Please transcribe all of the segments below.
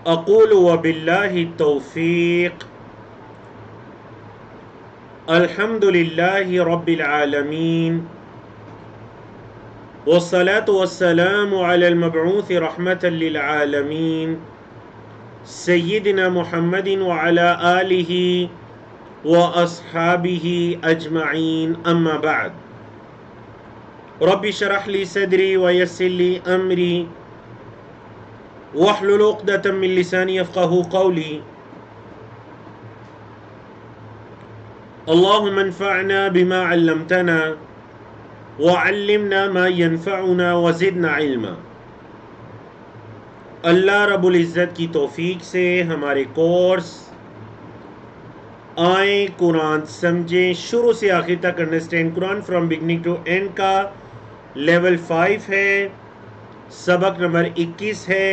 اقول وباللہ التوفیق الحمد للہ رب العالمین والصلاة والسلام على المبعوث رحمة للعالمین سیدنا محمد وعلى آلہ واصحابہ اجمعین اما بعد رب اشرح لی صدری ویسر لی امری واحلل عقدۃ من لسانی یفقہوا قولی اللهم انفعنا بما علمتنا وعلمنا ما ينفعنا وزدنا علما۔ اللہ رب العزت کی توفیق سے ہمارے کورس آئیں قرآن سمجھیں شروع سے آخر تک understand Quran from beginning to end کا لیول 5 ہے، سبق نمبر 21 ہے،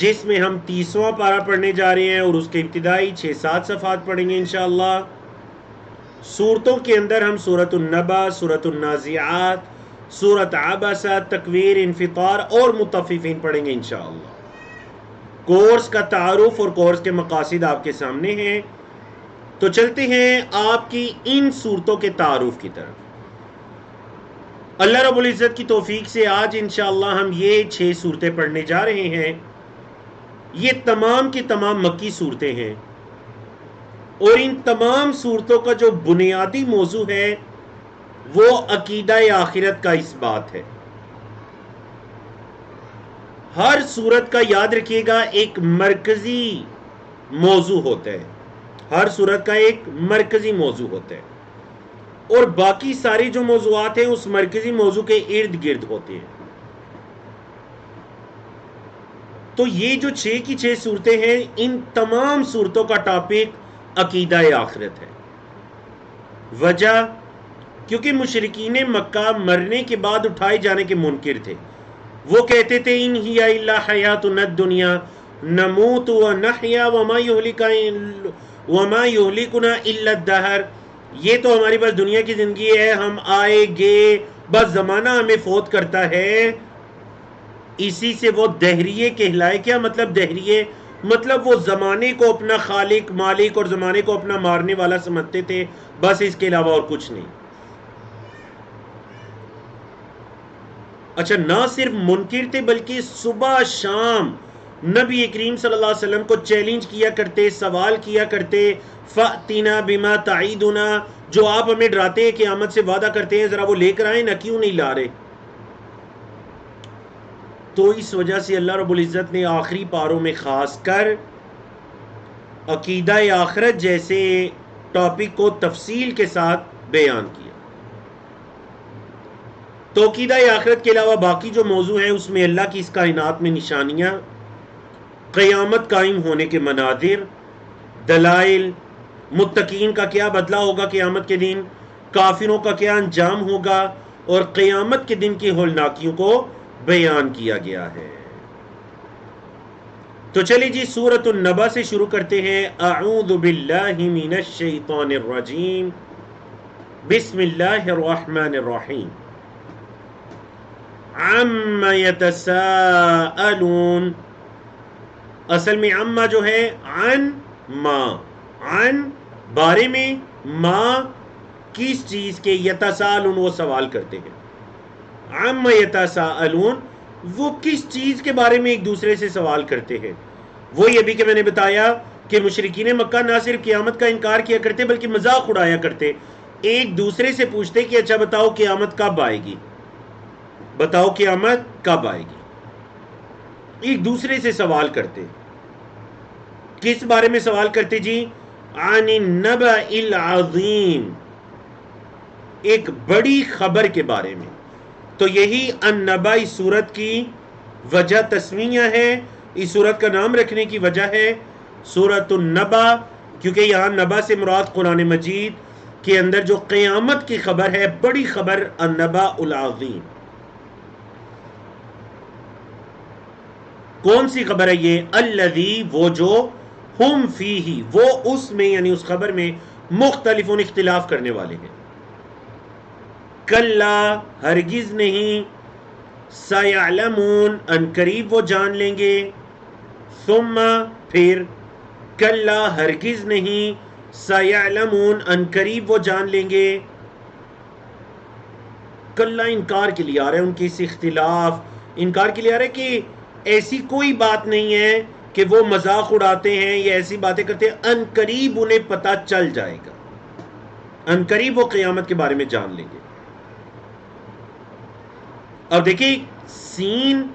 جس میں ہم 30واں پارہ پڑھنے جا رہے ہیں اور اس کے ابتدائی 6-7 صفحات پڑھیں گے انشاءاللہ۔ سورتوں کے اندر ہم سورۃ النبا، سورۃ النازعات، سورۃ عبسہ، تکویر، انفطار اور مطففین پڑھیں گے انشاءاللہ۔ کورس کا تعارف اور کورس کے مقاصد آپ کے سامنے ہیں، تو چلتے ہیں آپ کی ان صورتوں کے تعارف کی طرف۔ اللہ رب العزت کی توفیق سے آج انشاءاللہ ہم یہ 6 صورتیں پڑھنے جا رہے ہیں۔ یہ تمام کی تمام مکی صورتیں ہیں، اور ان تمام صورتوں کا جو بنیادی موضوع ہے وہ عقیدہ آخرت کا اس بات ہے۔ ہر صورت کا یاد رکھیے گا ایک مرکزی موضوع ہوتا ہے، ہر صورت کا ایک مرکزی موضوع ہوتا ہے، اور باقی ساری جو موضوعات ہیں اس مرکزی موضوع کے ارد گرد ہوتے ہیں۔ تو یہ جو 6 کی 6 صورتیں ہیں، ان تمام صورتوں کا ٹاپک عقیدہ آخرت ہے۔ وجہ کیونکہ مشرکین مکہ مرنے کے بعد اٹھائے جانے کے منکر تھے۔ وہ کہتے تھے ان ہی الا حیاتنا الدنیا نموت ونحیا وما یہلکنا الا الدہر، یہ تو ہماری بس دنیا کی زندگی ہے، ہم آئے گے، بس زمانہ ہمیں فوت کرتا ہے۔ اسی سے وہ دہریے کہلائے۔ کیا مطلب دہریے؟ مطلب وہ زمانے کو اپنا خالق، مالک اور زمانے کو اپنا مارنے والا سمجھتے تھے، بس اس کے علاوہ اور کچھ نہیں۔ اچھا، نہ صرف منکر تھے بلکہ صبح شام نبی کریم صلی اللہ علیہ وسلم کو چیلنج کیا کرتے، سوال کیا کرتے، فَأْتِنَا بِمَا تَعِدُنَا، جو آپ ہمیں ڈراتے ہیں، قیامت سے وعدہ کرتے ہیں، ذرا وہ لے کر آئیں نہ، کیوں نہیں لا رہے؟ تو اس وجہ سے اللہ رب العزت نے آخری پاروں میں خاص کر عقیدہ آخرت جیسے ٹاپک کو تفصیل کے ساتھ بیان کیا۔ تو عقیدہ آخرت کے علاوہ باقی جو موضوع ہیں اس میں اللہ کی اس کائنات میں نشانیاں، قیامت قائم ہونے کے مناظر، دلائل، متقین کا کیا بدلہ ہوگا قیامت کے دن، کافروں کا کیا انجام ہوگا، اور قیامت کے دن کی ہولناکیوں کو بیان کیا گیا ہے۔ تو چلیے جی سورۃ النبا سے شروع کرتے ہیں۔ اعوذ باللہ من الشیطان الرجیم، بسم اللہ الرحمن الرحیم۔ عم یتساءلون، اصل میں عما جو ہے عن ما، عن بارے میں، ما کس چیز کے، یتساءلون وہ سوال کرتے ہیں، عم یتساءلون وہ کس چیز کے بارے میں ایک دوسرے سے سوال کرتے ہیں۔ وہ یہ بھی کہ میں نے بتایا کہ مشرکین مکہ نہ صرف قیامت کا انکار کیا کرتے بلکہ مذاق اڑایا کرتے، ایک دوسرے سے پوچھتے کہ اچھا بتاؤ قیامت کب آئے گی، بتاؤ قیامت کب آئے گی، ایک دوسرے سے سوال کرتے۔ کس بارے میں سوال کرتے جی؟ عن النبأ العظیم، ایک بڑی خبر کے بارے میں۔ تو یہی النبا اس سورت کی وجہ تسمیہ ہے، اس سورت کا نام رکھنے کی وجہ ہے سورۃ النبا، کیونکہ یہاں نبا سے مراد قرآن مجید کے اندر جو قیامت کی خبر ہے، بڑی خبر، النبا العظیم۔ کون سی خبر ہے یہ؟ الذی، وہ جو، ہم فیہ، وہ اس میں یعنی اس خبر میں، مختلفون، اختلاف کرنے والے ہیں۔ کلا، ہرگز نہیں، سیعلمون، ان قریب وہ جان لیں گے، ثم پھر کلا ہرگز نہیں سیعلمون ان قریب وہ جان لیں گے. کلا انکار کے لیے آ رہا ہے، ان کے اس اختلاف انکار کے لیے آ رہا ہے کہ ایسی کوئی بات نہیں ہے کہ وہ مذاق اڑاتے ہیں یا ایسی باتیں کرتے ہیں، ان قریب انہیں پتہ چل جائے گا، ان قریب وہ قیامت کے بارے میں جان لیں گے. اب دیکھیں سین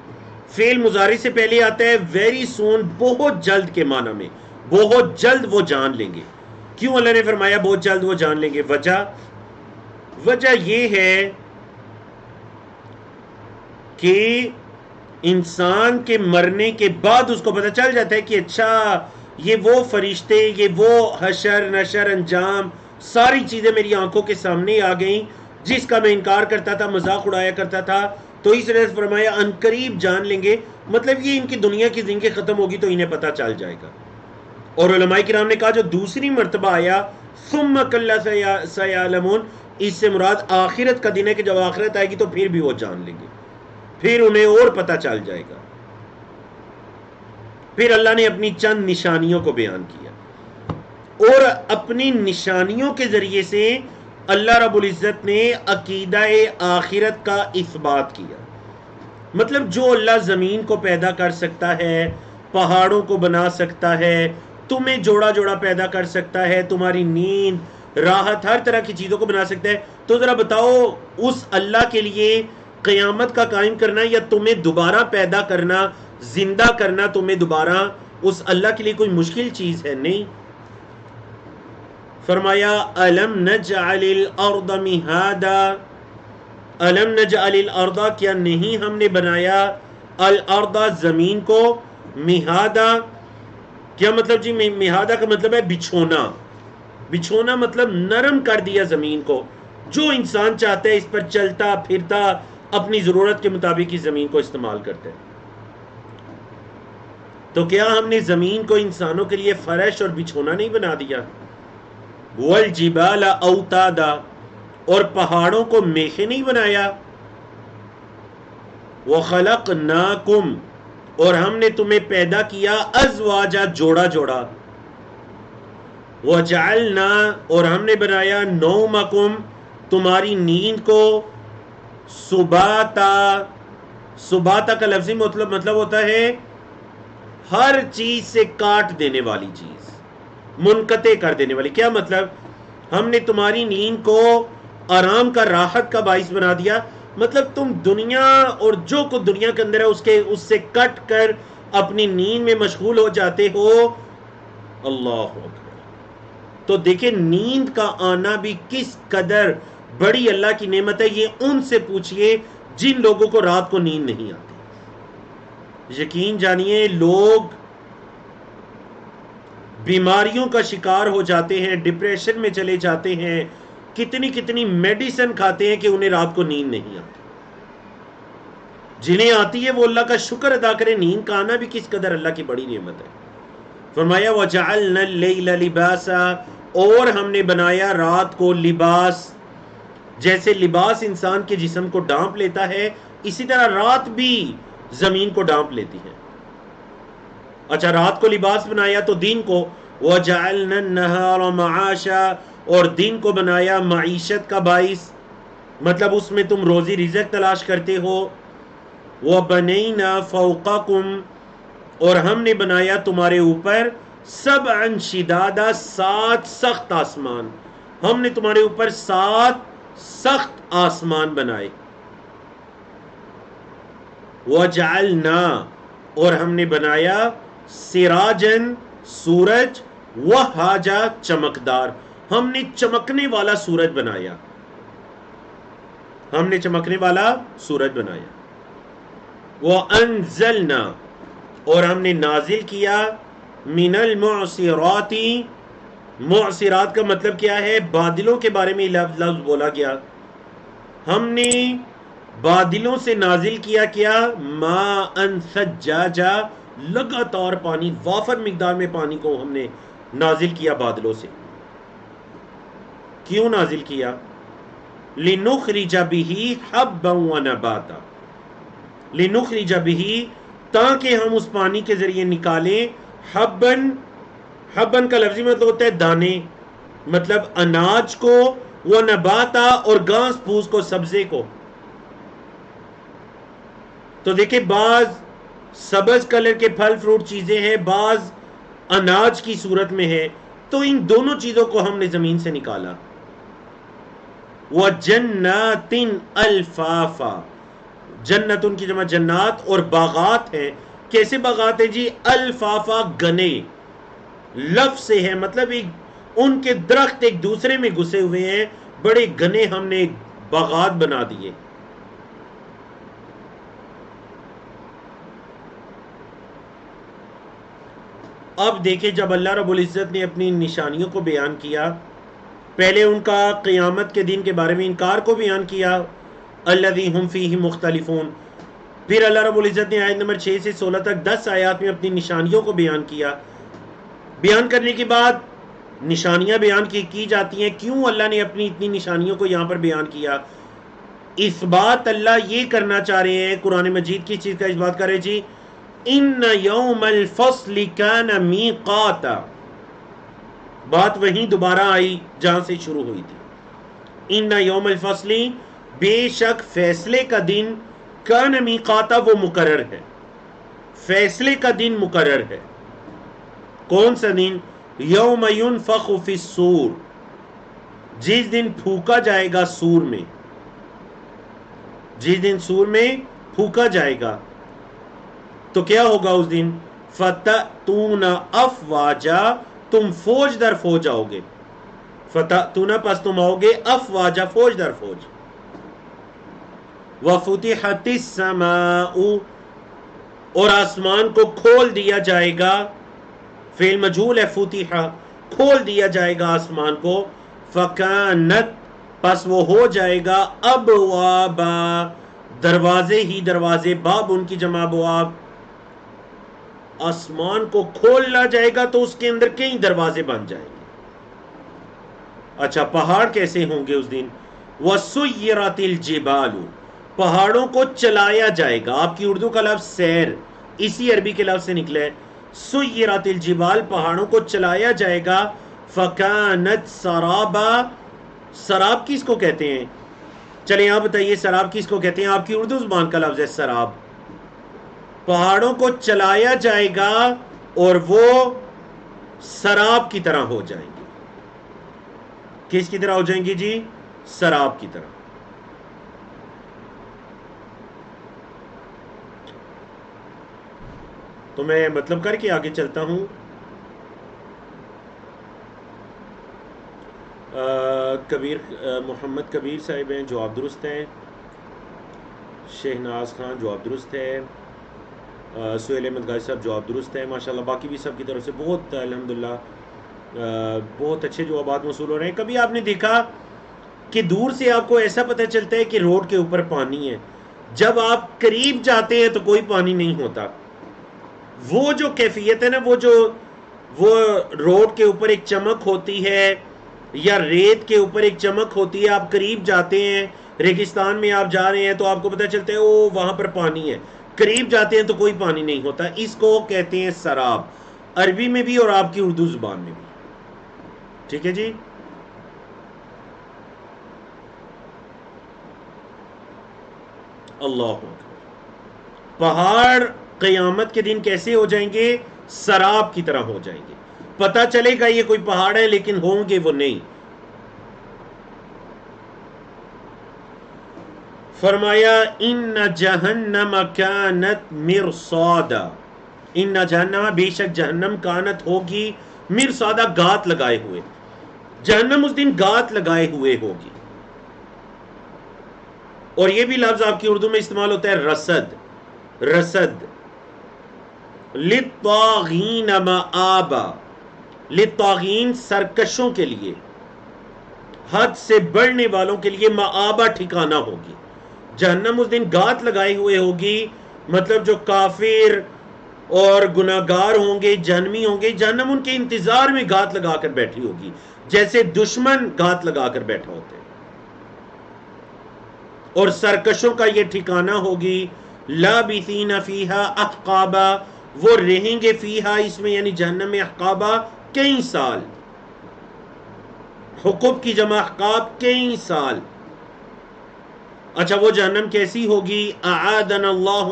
فعل مضارع سے پہلے آتا ہے ویری سون، بہت جلد کے معنی میں، بہت جلد وہ جان لیں گے. کیوں اللہ نے فرمایا بہت جلد وہ جان لیں گے؟ وجہ یہ ہے کہ انسان کے مرنے کے بعد اس کو پتہ چل جاتا ہے کہ اچھا یہ وہ فرشتے، یہ وہ حشر نشر انجام ساری چیزیں میری آنکھوں کے سامنے آ گئیں جس کا میں انکار کرتا تھا، مذاق اڑایا کرتا تھا. تو اس وجہ سے فرمایا ان قریب جان لیں گے، مطلب یہ ان کی دنیا کی زندگی ختم ہوگی تو انہیں پتہ چل جائے گا. اور علماء کرام نے کہا جو دوسری مرتبہ آیا ثم کلا سیعلمون، اس سے مراد آخرت کا دن ہے کہ جب آخرت آئے گی تو پھر بھی وہ جان لیں گے، پھر انہیں اور پتہ چل جائے گا. پھر اللہ نے اپنی چند نشانیوں کو بیان کیا، اور اپنی نشانیوں کے ذریعے سے اللہ رب العزت نے عقیدہ آخرت کا اثبات کیا. مطلب جو اللہ زمین کو پیدا کر سکتا ہے، پہاڑوں کو بنا سکتا ہے، تمہیں جوڑا جوڑا پیدا کر سکتا ہے، تمہاری نیند راحت ہر طرح کی چیزوں کو بنا سکتا ہے، تو ذرا بتاؤ اس اللہ کے لیے قیامت کا قائم کرنا یا تمہیں دوبارہ پیدا کرنا، زندہ کرنا تمہیں دوبارہ، اس اللہ کے لیے کوئی مشکل چیز ہے؟ نہیں. فرمایا الم نجعل الارض مہادا، الم نجعل الارض، کیا نہیں ہم نے بنایا الارض زمین کو، مہادا، کیا مطلب جی؟ مہادا کا مطلب ہے بچھونا. بچھونا مطلب نرم کر دیا زمین کو، جو انسان چاہتا ہے اس پر چلتا پھرتا اپنی ضرورت کے مطابق اس زمین کو استعمال کرتا ہے. تو کیا ہم نے زمین کو انسانوں کے لیے فرش اور بچھونا نہیں بنا دیا؟ والجبال اوتادا، اور پہاڑوں کو میخیں نہیں بنایا؟ وخلقناکم، اور ہم نے تمہیں پیدا کیا ازواجا، جوڑا جوڑا. وجعلنا، اور ہم نے بنایا نومکم، تمہاری نیند کو، سباتا. سباتا کا لفظی مطلب ہوتا ہے ہر چیز سے کاٹ دینے والی چیز، منقطع کر دینے والی. کیا مطلب؟ ہم نے تمہاری نیند کو آرام کا، راحت کا باعث بنا دیا. مطلب تم دنیا اور جو کچھ دنیا کے اندر ہے اس سے کٹ کر اپنی نیند میں مشغول ہو جاتے ہو. اللہ اکبر. تو دیکھیں نیند کا آنا بھی کس قدر بڑی اللہ کی نعمت ہے. یہ ان سے پوچھئے جن لوگوں کو رات کو نیند نہیں آتی. یقین جانیے لوگ بیماریوں کا شکار ہو جاتے ہیں، ڈپریشن میں چلے جاتے ہیں، کتنی میڈیسن کھاتے ہیں کہ انہیں رات کو نیند نہیں آتی. جنہیں آتی ہے وہ اللہ کا شکر ادا کرے. نیند کا آنا بھی کس قدر اللہ کی بڑی نعمت ہے. فرمایا وجعلنا اللیل لباسا، اور ہم نے بنایا رات کو لباس. جیسے لباس انسان کے جسم کو ڈھانپ لیتا ہے، اسی طرح رات بھی زمین کو ڈھانپ لیتی ہے. اچھا رات کو لباس بنایا تو دن کو، وجعلنا النہار معاشا، اور دن کو بنایا معیشت کا باعث، مطلب اس میں تم روزی رزق تلاش کرتے ہو. وبنینا فوقکم، اور ہم نے بنایا تمہارے اوپر سبعا شدادا، 7 سخت آسمان. ہم نے تمہارے اوپر 7 سخت آسمان بنائے. وجعلنا، اور ہم نے بنایا سراجن، سورج، وہاجا، چمکدار. ہم نے چمکنے والا سورج بنایا، ہم نے چمکنے والا سورج بنایا. وانزلنا، اور ہم نے نازل کیا من المعصرات. معصرات کا مطلب کیا ہے؟ بادلوں کے بارے میں لفظ بولا گیا. ہم نے بادلوں سے نازل کیا ماء ثجاجا، لگاتار پانی، وافر مقدار میں پانی کو ہم نے نازل کیا بادلوں سے. کیوں نازل کیا؟ لنخرج به حبا ونباتا، لنخرج به، تاکہ ہم اس پانی کے ذریعے نکالیں حبن. حبن کا لفظی مطلب ہوتا ہے دانے، مطلب اناج کو، وہ نباتا اور گھاس پھوس کو، سبزے کو. تو دیکھیں بعض سبز کلر کے پھل فروٹ چیزیں ہیں، بعض اناج کی صورت میں ہے، تو ان دونوں چیزوں کو ہم نے زمین سے نکالا. وَجَنَّاتٍ الْفَافًا، جنت ان کی جمع جنات، اور باغات ہیں. کیسے باغات ہیں جی؟ الفافا، گنے. لفظ سے ہے، مطلب ایک ان کے درخت ایک دوسرے میں گھسے ہوئے ہیں، بڑے گنے ہم نے باغات بنا دیے. اب دیکھیں جب اللہ رب العزت نے اپنی نشانیوں کو بیان کیا، پہلے ان کا قیامت کے دن کے بارے میں انکار کو بیان کیا، الذی ہم فیہ مختلفون. پھر اللہ رب العزت نے آیت نمبر 6 سے 16 تک 10 آیات میں اپنی نشانیوں کو بیان کیا. بیان کرنے کے بعد نشانیاں بیان کی جاتی ہیں. کیوں اللہ نے اپنی اتنی نشانیوں کو یہاں پر بیان کیا؟ اس بات اللہ یہ کرنا چاہ رہے ہیں، قرآن مجید کی چیز کا اس بات کر رہے جی، ان یوم الفصل کان میقاتا. بات وہیں دوبارہ آئی جہاں سے شروع ہوئی تھی. ان یوم الفصل، بے شک فیصلے کا دن، کان میقاتا، وہ مقرر ہے. فیصلے کا دن مقرر ہے. کون سا دن؟ یوم ینفخ فی الصور، جس دن پھونکا جائے گا سور میں. جس دن سور میں پھونکا جائے گا تو کیا ہوگا اس دن؟ فتأتون افواجا، تم فوج در فوج آؤ گے. فتأتون، پس تم آؤ گے، افواجا، فوج در فوج. وفتحت السماء، اور آسمان کو کھول دیا جائے گا. فعل مجہول ہے فتحہ، کھول دیا جائے گا آسمان کو. فکانت، پس وہ ہو جائے گا، ابوابا، دروازے ہی دروازے. باب ان کی جمع ابواب. آسمان کو کھولا جائے گا تو اس کے اندر کئی دروازے بن جائیں گے. اچھا پہاڑ کیسے ہوں گے اس دن؟ وَسُيِّرَتِ الْجِبَالُ، پہاڑوں کو چلایا جائے گا. آپ کی اردو کا لفظ سیر اسی عربی کے لفظ سے نکلا ہے. سُيِّرَتِ الْجِبَالُ، پہاڑوں کو چلایا جائے گا. فَكَانَتْ سَرَابًا، سراب کس کو کہتے ہیں؟ چلیں آپ بتائیے سراب کس کو کہتے ہیں؟ آپ کی اردو زبان کا لفظ ہے سراب. پہاڑوں کو چلایا جائے گا اور وہ سراب کی طرح ہو جائیں گے. کس کی طرح ہو جائیں گی جی؟ سراب کی طرح. تو میں مطلب کر کے آگے چلتا ہوں. کبیر محمد کبیر صاحب ہیں، جواب درست ہیں. شہناز خان جواب درست ہے. سہیل احمد غازی صاحب جواب درست ہے ماشاءاللہ. باقی بھی سب کی طرف سے بہت الحمدللہ بہت اچھے جوابات موصول ہو رہے ہیں. کبھی آپ نے دیکھا کہ دور سے آپ کو ایسا پتہ چلتا ہے کہ روڈ کے اوپر پانی ہے، جب آپ قریب جاتے ہیں تو کوئی پانی نہیں ہوتا. وہ جو کیفیت ہے نا، وہ روڈ کے اوپر ایک چمک ہوتی ہے یا ریت کے اوپر ایک چمک ہوتی ہے. آپ قریب جاتے ہیں، ریگستان میں آپ جا رہے ہیں تو آپ کو پتہ چلتا ہے او وہاں پر پانی ہے. قریب جاتے ہیں تو کوئی پانی نہیں ہوتا. اس کو کہتے ہیں سراب، عربی میں بھی اور آپ کی اردو زبان میں بھی. ٹھیک ہے جی. اللہ اکبر. پہاڑ قیامت کے دن کیسے ہو جائیں گے؟ سراب کی طرح ہو جائیں گے. پتہ چلے گا یہ کوئی پہاڑ ہے لیکن ہوں گے وہ نہیں. فرمایا ان جہنم کانت مرصادا، ان جہنم، بے شک جہنم، کانت ہوگی، مرصادا، گات لگائے ہوئے. جہنم اس دن گات لگائے ہوئے ہوگی. اور یہ بھی لفظ آپ کی اردو میں استعمال ہوتا ہے رصد. رصد. للطاغین مآبا، للطاغین سرکشوں کے لیے، حد سے بڑھنے والوں کے لیے، مآبا ٹھکانہ ہوگی. جہنم اس دن گات لگائے ہوئے ہوگی، مطلب جو کافر اور گناہگار ہوں گے، جہنمی ہوں گے، جہنم ان کے انتظار میں گات لگا کر بیٹھی ہوگی، جیسے دشمن گات لگا کر بیٹھا ہوتے ہیں. اور سرکشوں کا یہ ٹھکانہ ہوگی. لابثین فیہا احقابا، وہ رہیں گے فیہا اس میں یعنی جہنم میں، احقابا کئی سال، حقب کی جمع احقاب کئی سال. اچھا وہ جہنم کیسی ہوگی؟ اعاذنا اللہ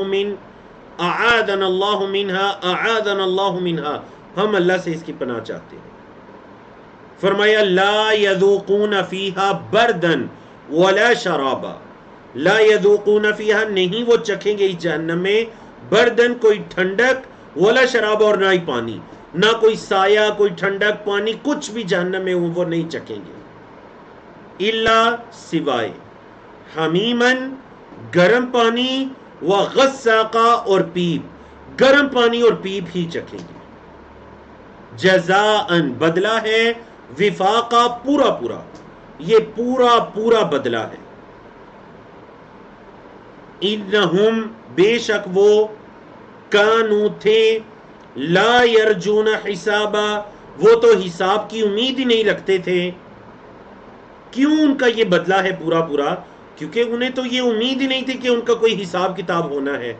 منہا، ہم اللہ سے اس کی پناہ چاہتے ہیں. فرمایا لا یذوقون فیہا بردن ولا شرابا، لا یذوقون فیہا نہیں وہ چکھیں گے اس جہنم میں، بردن کوئی ٹھنڈک، ولا شراب اور نہ ہی پانی، نہ کوئی سایہ، کوئی ٹھنڈک، پانی، کچھ بھی جہنم میں وہ نہیں چکھیں گے، الا سوائے حمیمن گرم پانی، وغساقا اور پیپ، گرم پانی اور پیپ ہی چکھیں گے. جزاءن بدلہ ہے، وفاقا پورا پورا، یہ پورا پورا بدلہ ہے. انہم بے شک وہ، کانو تھے، لا یرجون حسابا وہ تو حساب کی امید ہی نہیں رکھتے تھے. کیوں ان کا یہ بدلہ ہے پورا پورا؟ کیونکہ انہیں تو یہ امید ہی نہیں تھی کہ ان کا کوئی حساب کتاب ہونا ہے.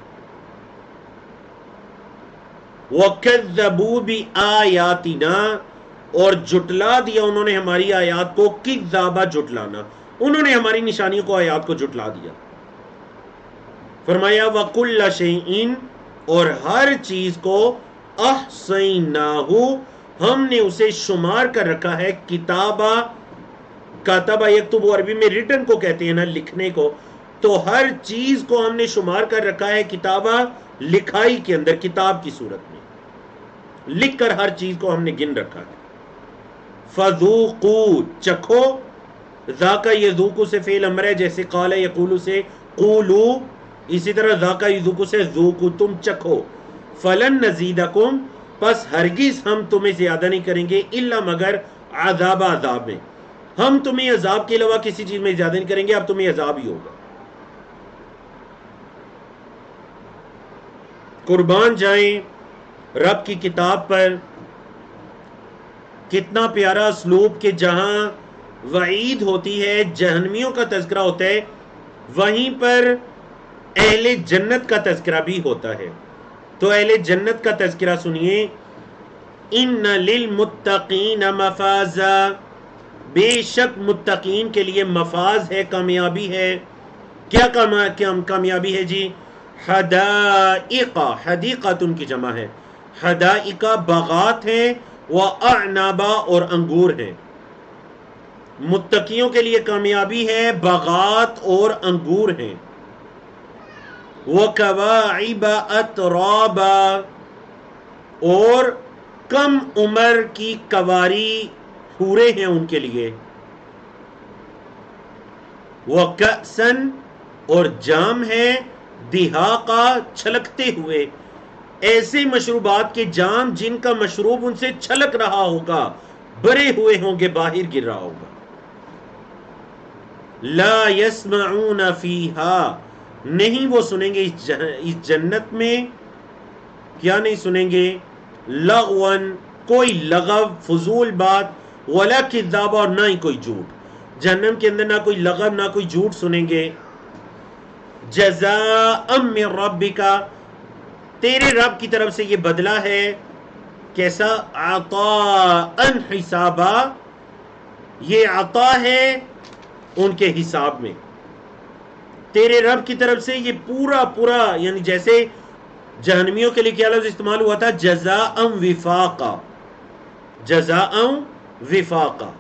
وَكَذَّبُوا بِآيَاتِنَا اور جٹلا دیا انہوں نے ہماری آیات کو، کذابا جٹلانا، انہوں نے ہماری نشانیوں کو، آیات کو جٹلا دیا. فرمایا وَكُلَّ شَيْءٍ اور ہر چیز کو، احصیناہ ہم نے اسے شمار کر رکھا ہے، کتابہ، کاتبہ یکتب عربی میں ریٹن کو کہتے ہیں نا، لکھنے کو، تو ہر چیز کو ہم نے شمار کر رکھا ہے کتابہ، لکھائی کے اندر، کتاب کی صورت میں لکھ کر ہر چیز کو ہم نے گن رکھا ہے. فذوقوا چکھو، ذاقا یذوقو سے فعل امر ہے، جیسے قال یقولو سے قولو، اسی طرح ذاقا یذوقو سے ذوقو تم چکھو. فلن نزیدکم پس ہرگز ہم تمہیں زیادہ نہیں کریں گے، الا مگر عذاب عذاب میں، ہم تمہیں عذاب کے علاوہ کسی چیز میں زیادہ نہیں کریں گے، اب تمہیں عذاب ہی ہوگا. قربان جائیں رب کی کتاب پر، کتنا پیارا اسلوب کہ جہاں وعید ہوتی ہے، جہنمیوں کا تذکرہ ہوتا ہے، وہیں پر اہل جنت کا تذکرہ بھی ہوتا ہے. تو اہل جنت کا تذکرہ سنیے. ان للمتقین مفازا بے شک متقین کے لیے مفاز ہے، کامیابی ہے. کیا کامیابی ہے جی؟ حدائق، حدیقۃ کی جمع ہے، حدائق باغات ہیں، واعنابا اور انگور ہیں. متقیوں کے لیے کامیابی ہے، باغات اور انگور ہیں. وکواعب اترابا اور کم عمر کی کواری حوریں ہیں ان کے لیے. وکأسن اور جام ہے، دہاقا چھلکتے ہوئے، ایسے مشروبات کے جام جن کا مشروب ان سے چھلک رہا ہوگا، بھرے ہوئے ہوں گے، باہر گر رہا ہوگا. لا یسمعون فیہا نہیں وہ سنیں گے اس جنت میں، کیا نہیں سنیں گے؟ لغون کوئی لغو، فضول بات، ولا کذاب اور نہ ہی کوئی جھوٹ. جہنم کے اندر نہ کوئی لغو نہ کوئی جھوٹ سنیں گے. جزاء من ربک تیرے رب کی طرف سے یہ بدلہ ہے. کیسا؟ عطاء حسابا یہ عطا ہے ان کے حساب میں. تیرے رب کی طرف سے یہ پورا پورا، یعنی جیسے جہنمیوں کے لیے کیا لفظ استعمال ہوا تھا؟ جزاء وفاقا، جزاء وفاقا.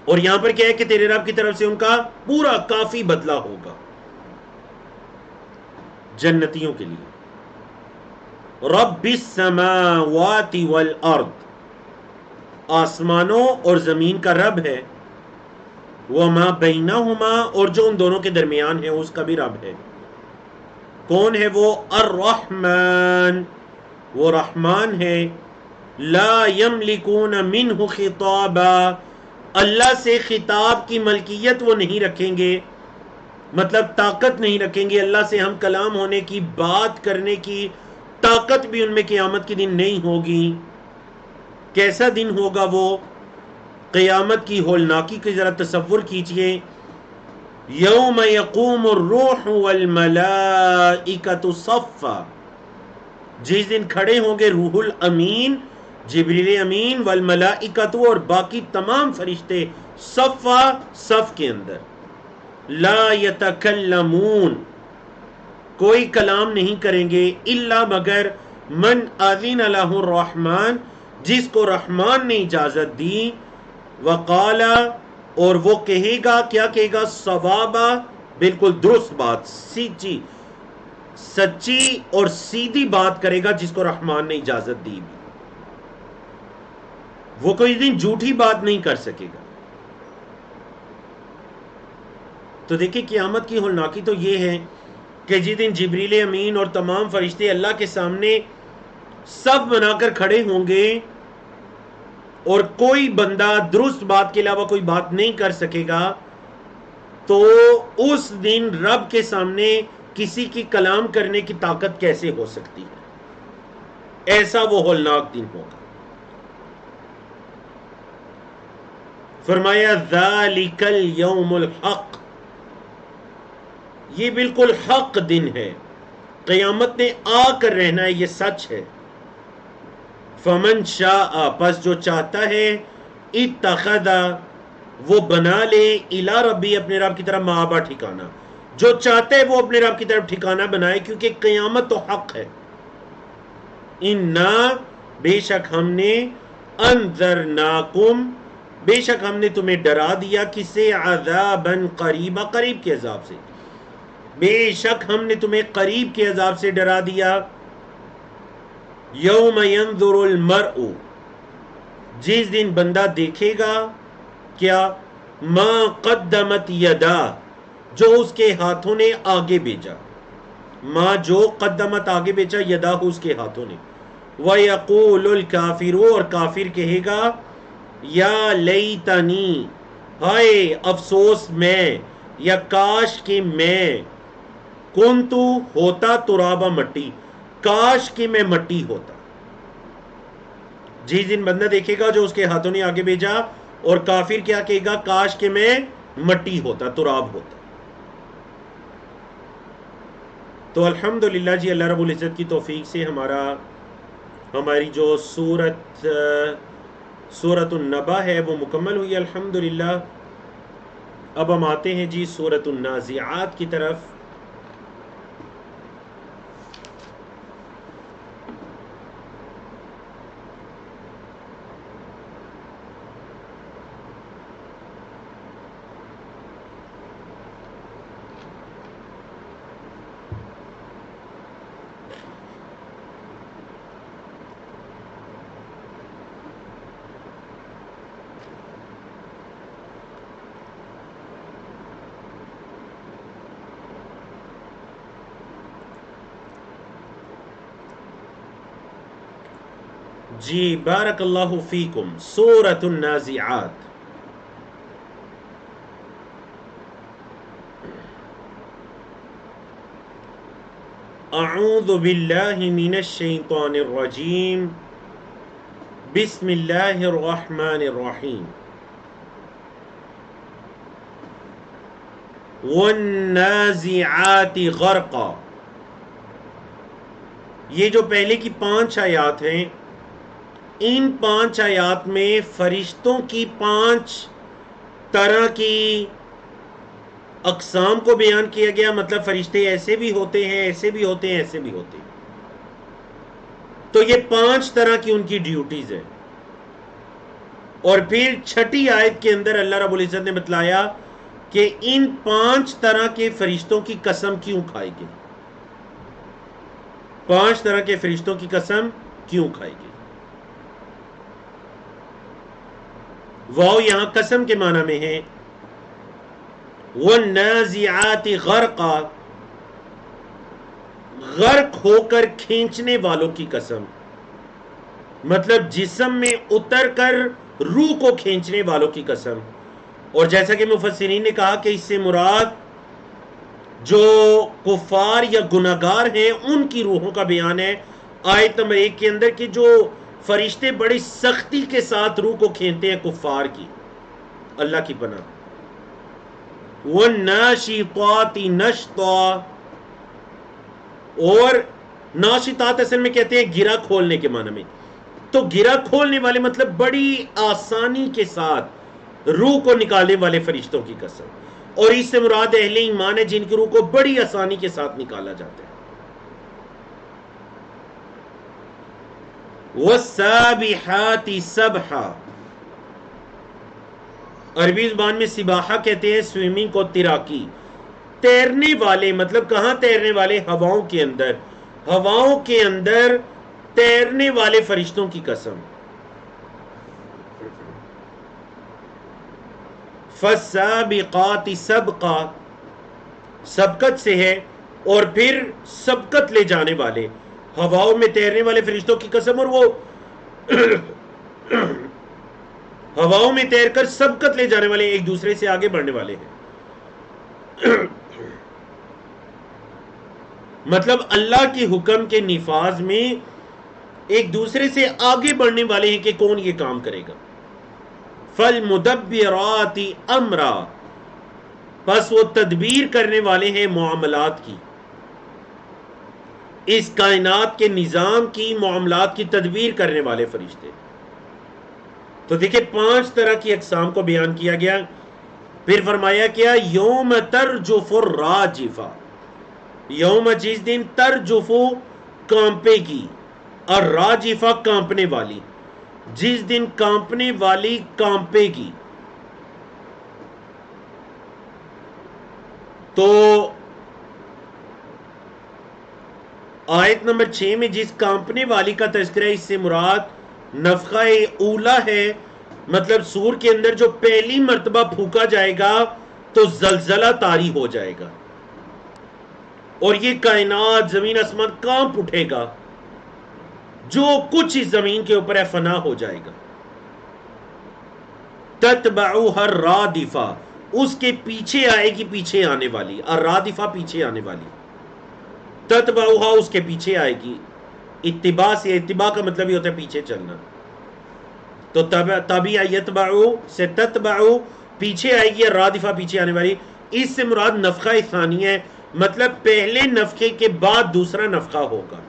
اور یہاں پر کیا ہے کہ تیرے رب کی طرف سے ان کا پورا کافی بدلہ ہوگا جنتیوں کے لیے. رب السماوات والارض آسمانوں اور زمین کا رب ہے. وما بینہما اور جو ان دونوں کے درمیان ہے اس کا بھی رب ہے. کون ہے وہ؟ الرحمن وہ رحمان ہے. لا یملکون منہ خطابا اللہ سے خطاب کی ملکیت وہ نہیں رکھیں گے، مطلب طاقت نہیں رکھیں گے اللہ سے ہم کلام ہونے کی، بات کرنے کی طاقت بھی ان میں قیامت کے دن نہیں ہوگی. کیسا دن ہوگا وہ؟ قیامت کی ہولناکی کی ذرا تصور کیجئے. یوم یقوم الروح والملائکۃ صفا، جس دن کھڑے ہوں گے روح الامین، جبریل امین، والملائکۃ، اور باقی تمام فرشتے، صفا، صف کے اندر، لا یتکلمون، کوئی کلام نہیں کریں گے، الا مگر من اذن لہ الرحمن، جس کو رحمان نے اجازت دی، وقال، اور وہ کہے گا، کیا کہے گا؟ صوابا، بالکل درست بات، سچی اور سیدھی بات کرے گا جس کو رحمان نے اجازت دی بھی، وہ کوئی دن جھوٹی بات نہیں کر سکے گا۔ تو دیکھیں قیامت کی ہولناکی تو یہ ہے کہ جس دن جبریل امین اور تمام فرشتے اللہ کے سامنے سب بنا کر کھڑے ہوں گے اور کوئی بندہ درست بات کے علاوہ کوئی بات نہیں کر سکے گا، تو اس دن رب کے سامنے کسی کی کلام کرنے کی طاقت کیسے ہو سکتی ہے؟ ایسا وہ ہولناک دن ہوگا۔ فرمایا ذالک الیوم الحق، یہ بالکل حق دن ہے، قیامت نے آ کر رہنا ہے، یہ سچ ہے۔ فمن شاء، پس جو چاہتا ہے، اتخذ، وہ بنا لے، الی ربی، اپنے رب کی طرف، مآبا، ٹھکانہ، جو چاہتا ہے وہ اپنے رب کی طرف ٹھکانہ بنائے، کیونکہ قیامت تو حق ہے۔ انا، بے شک ہم نے، انذرناکم، بے شک ہم نے تمہیں ڈرا دیا، کس سے؟ عذابا قریبا، قریب کے عذاب سے، بے شک ہم نے تمہیں قریب کے عذاب سے ڈرا دیا۔ یوم ینظر المرء، جس دن بندہ دیکھے گا، کیا؟ ما قدمت یدا، جو اس کے ہاتھوں نے آگے بھیجا، ما جو قدمت آگے بھیجا، یدا اس کے ہاتھوں نے، وَيَقُولُ الْكَافِرُ، اور کافر کہے گا، یا لیتنی، ہائے افسوس میں، یا کاش کہ میں، کنتو، ہوتا، ترابا، مٹی، کاش کہ میں مٹی ہوتا۔ جس دن بندہ دیکھے گا جو اس کے ہاتھوں نے آگے بھیجا، اور کافر کیا کہے گا؟ کاش کہ میں مٹی ہوتا، تراب ہوتا۔ تو الحمدللہ جی، اللہ رب العزت کی توفیق سے ہماری جو سورۃ النبا ہے وہ مکمل ہوئی الحمدللہ۔ اب ہم آتے ہیں جی سورۃ النازعات کی طرف۔ جی بارک اللہ فیکم، سورۃ النازعات۔ اعوذ باللہ من الشیطان الرجیم، بسم اللہ الرحمن الرحیم۔ والنازعات غرقا، یہ جو پہلے کی 5 آیات ہیں، ان 5 آیات میں فرشتوں کی 5 طرح کی اقسام کو بیان کیا گیا، مطلب فرشتے ایسے بھی ہوتے ہیں، ایسے بھی ہوتے ہیں، ایسے بھی ہوتے ہیں۔ تو یہ 5 طرح کی ان کی ڈیوٹیز ہیں۔ اور پھر 6 آیت کے اندر اللہ رب العزت نے بتلایا کہ ان 5 طرح کے فرشتوں کی قسم کیوں کھائے گی، 5 طرح کے فرشتوں کی قسم کیوں کھائے گی۔ واو یہاں قسم کے معنی میں ہے، والنازعات غرقا، غرق ہو کر کھینچنے والوں کی قسم، مطلب جسم میں اتر کر روح کو کھینچنے والوں کی قسم۔ اور جیسا کہ مفسرین نے کہا کہ اس سے مراد جو کفار یا گناہگار ہیں ان کی روحوں کا بیان ہے آیت نمبر 1 کے اندر، کہ جو فرشتے بڑی سختی کے ساتھ روح کو کھینچتے ہیں کفار کی، اللہ کی پناہ۔ وَالنَّاشِطَاتِ نَشْطًا، اور ناشطات اصل میں کہتے ہیں گرا کھولنے کے معنی میں. تو گرا کھولنے والے مطلب بڑی آسانی کے ساتھ روح کو نکالنے والے فرشتوں کی قسم. اور اس سے مراد اہل ایمان ہے جن کی روح کو بڑی آسانی کے ساتھ نکالا جاتا ہے. وَالسَّابِحَاتِ سَبْحًا، عربی زبان میں سباحہ کہتے ہیں سوئمنگ کو، تیراکی. تیرنے والے مطلب کہاں تیرنے والے؟ ہواؤں کے اندر. ہواؤں کے اندر تیرنے والے فرشتوں کی قسم. فَالسَّابِقَاتِ سَبْقًا، سبقت سے ہے، اور پھر سبقت لے جانے والے، ہواؤں میں تیرنے والے فرشتوں کی قسم. اور وہ ہواؤں میں تیر کر سبقت لے جانے والے، ایک دوسرے سے آگے بڑھنے والے ہیں. مطلب اللہ کے حکم کے نفاذ میں ایک دوسرے سے آگے بڑھنے والے ہیں کہ کون یہ کام کرے گا. فَالْمُدَبِّرَاتِ أَمْرًا، پس وہ تدبیر کرنے والے ہیں معاملات کی، اس کائنات کے نظام کی، معاملات کی تدبیر کرنے والے فرشتے. تو دیکھیں 5 طرح کی اقسام کو بیان کیا گیا. پھر فرمایا کیا؟ یوم ترجف الراجفہ، یوم جس دن ترجف کانپے گی، اور راجفہ کانپنے والی، جس دن کانپنے والی کانپے گی. تو آیت نمبر 6 میں جس کانپنے والی کا تذکرہ ہے، اس سے مراد نفخہ اولا ہے. مطلب سور کے اندر جو پہلی مرتبہ پھونکا جائے گا تو زلزلہ طاری ہو جائے گا، اور یہ کائنات زمین آسمان کانپ اٹھے گا، جو کچھ اس زمین کے اوپر ہے فنا ہو جائے گا. تتبعها الرادفہ، اس کے پیچھے آئے گی پیچھے آنے والی، الرادفہ پیچھے آنے والی. تتبعها اس کے پیچھے آئے گی. اتباع سے، اتباع کا مطلب یہ ہوتا ہے پیچھے چلنا. تو تابع یتبعو سے تتبعو پیچھے آئے گی، الرادفہ پیچھے آنے والی. اس سے مراد نفخہ ثانی ہے، مطلب پہلے نفخے کے بعد دوسرا نفخہ ہوگا.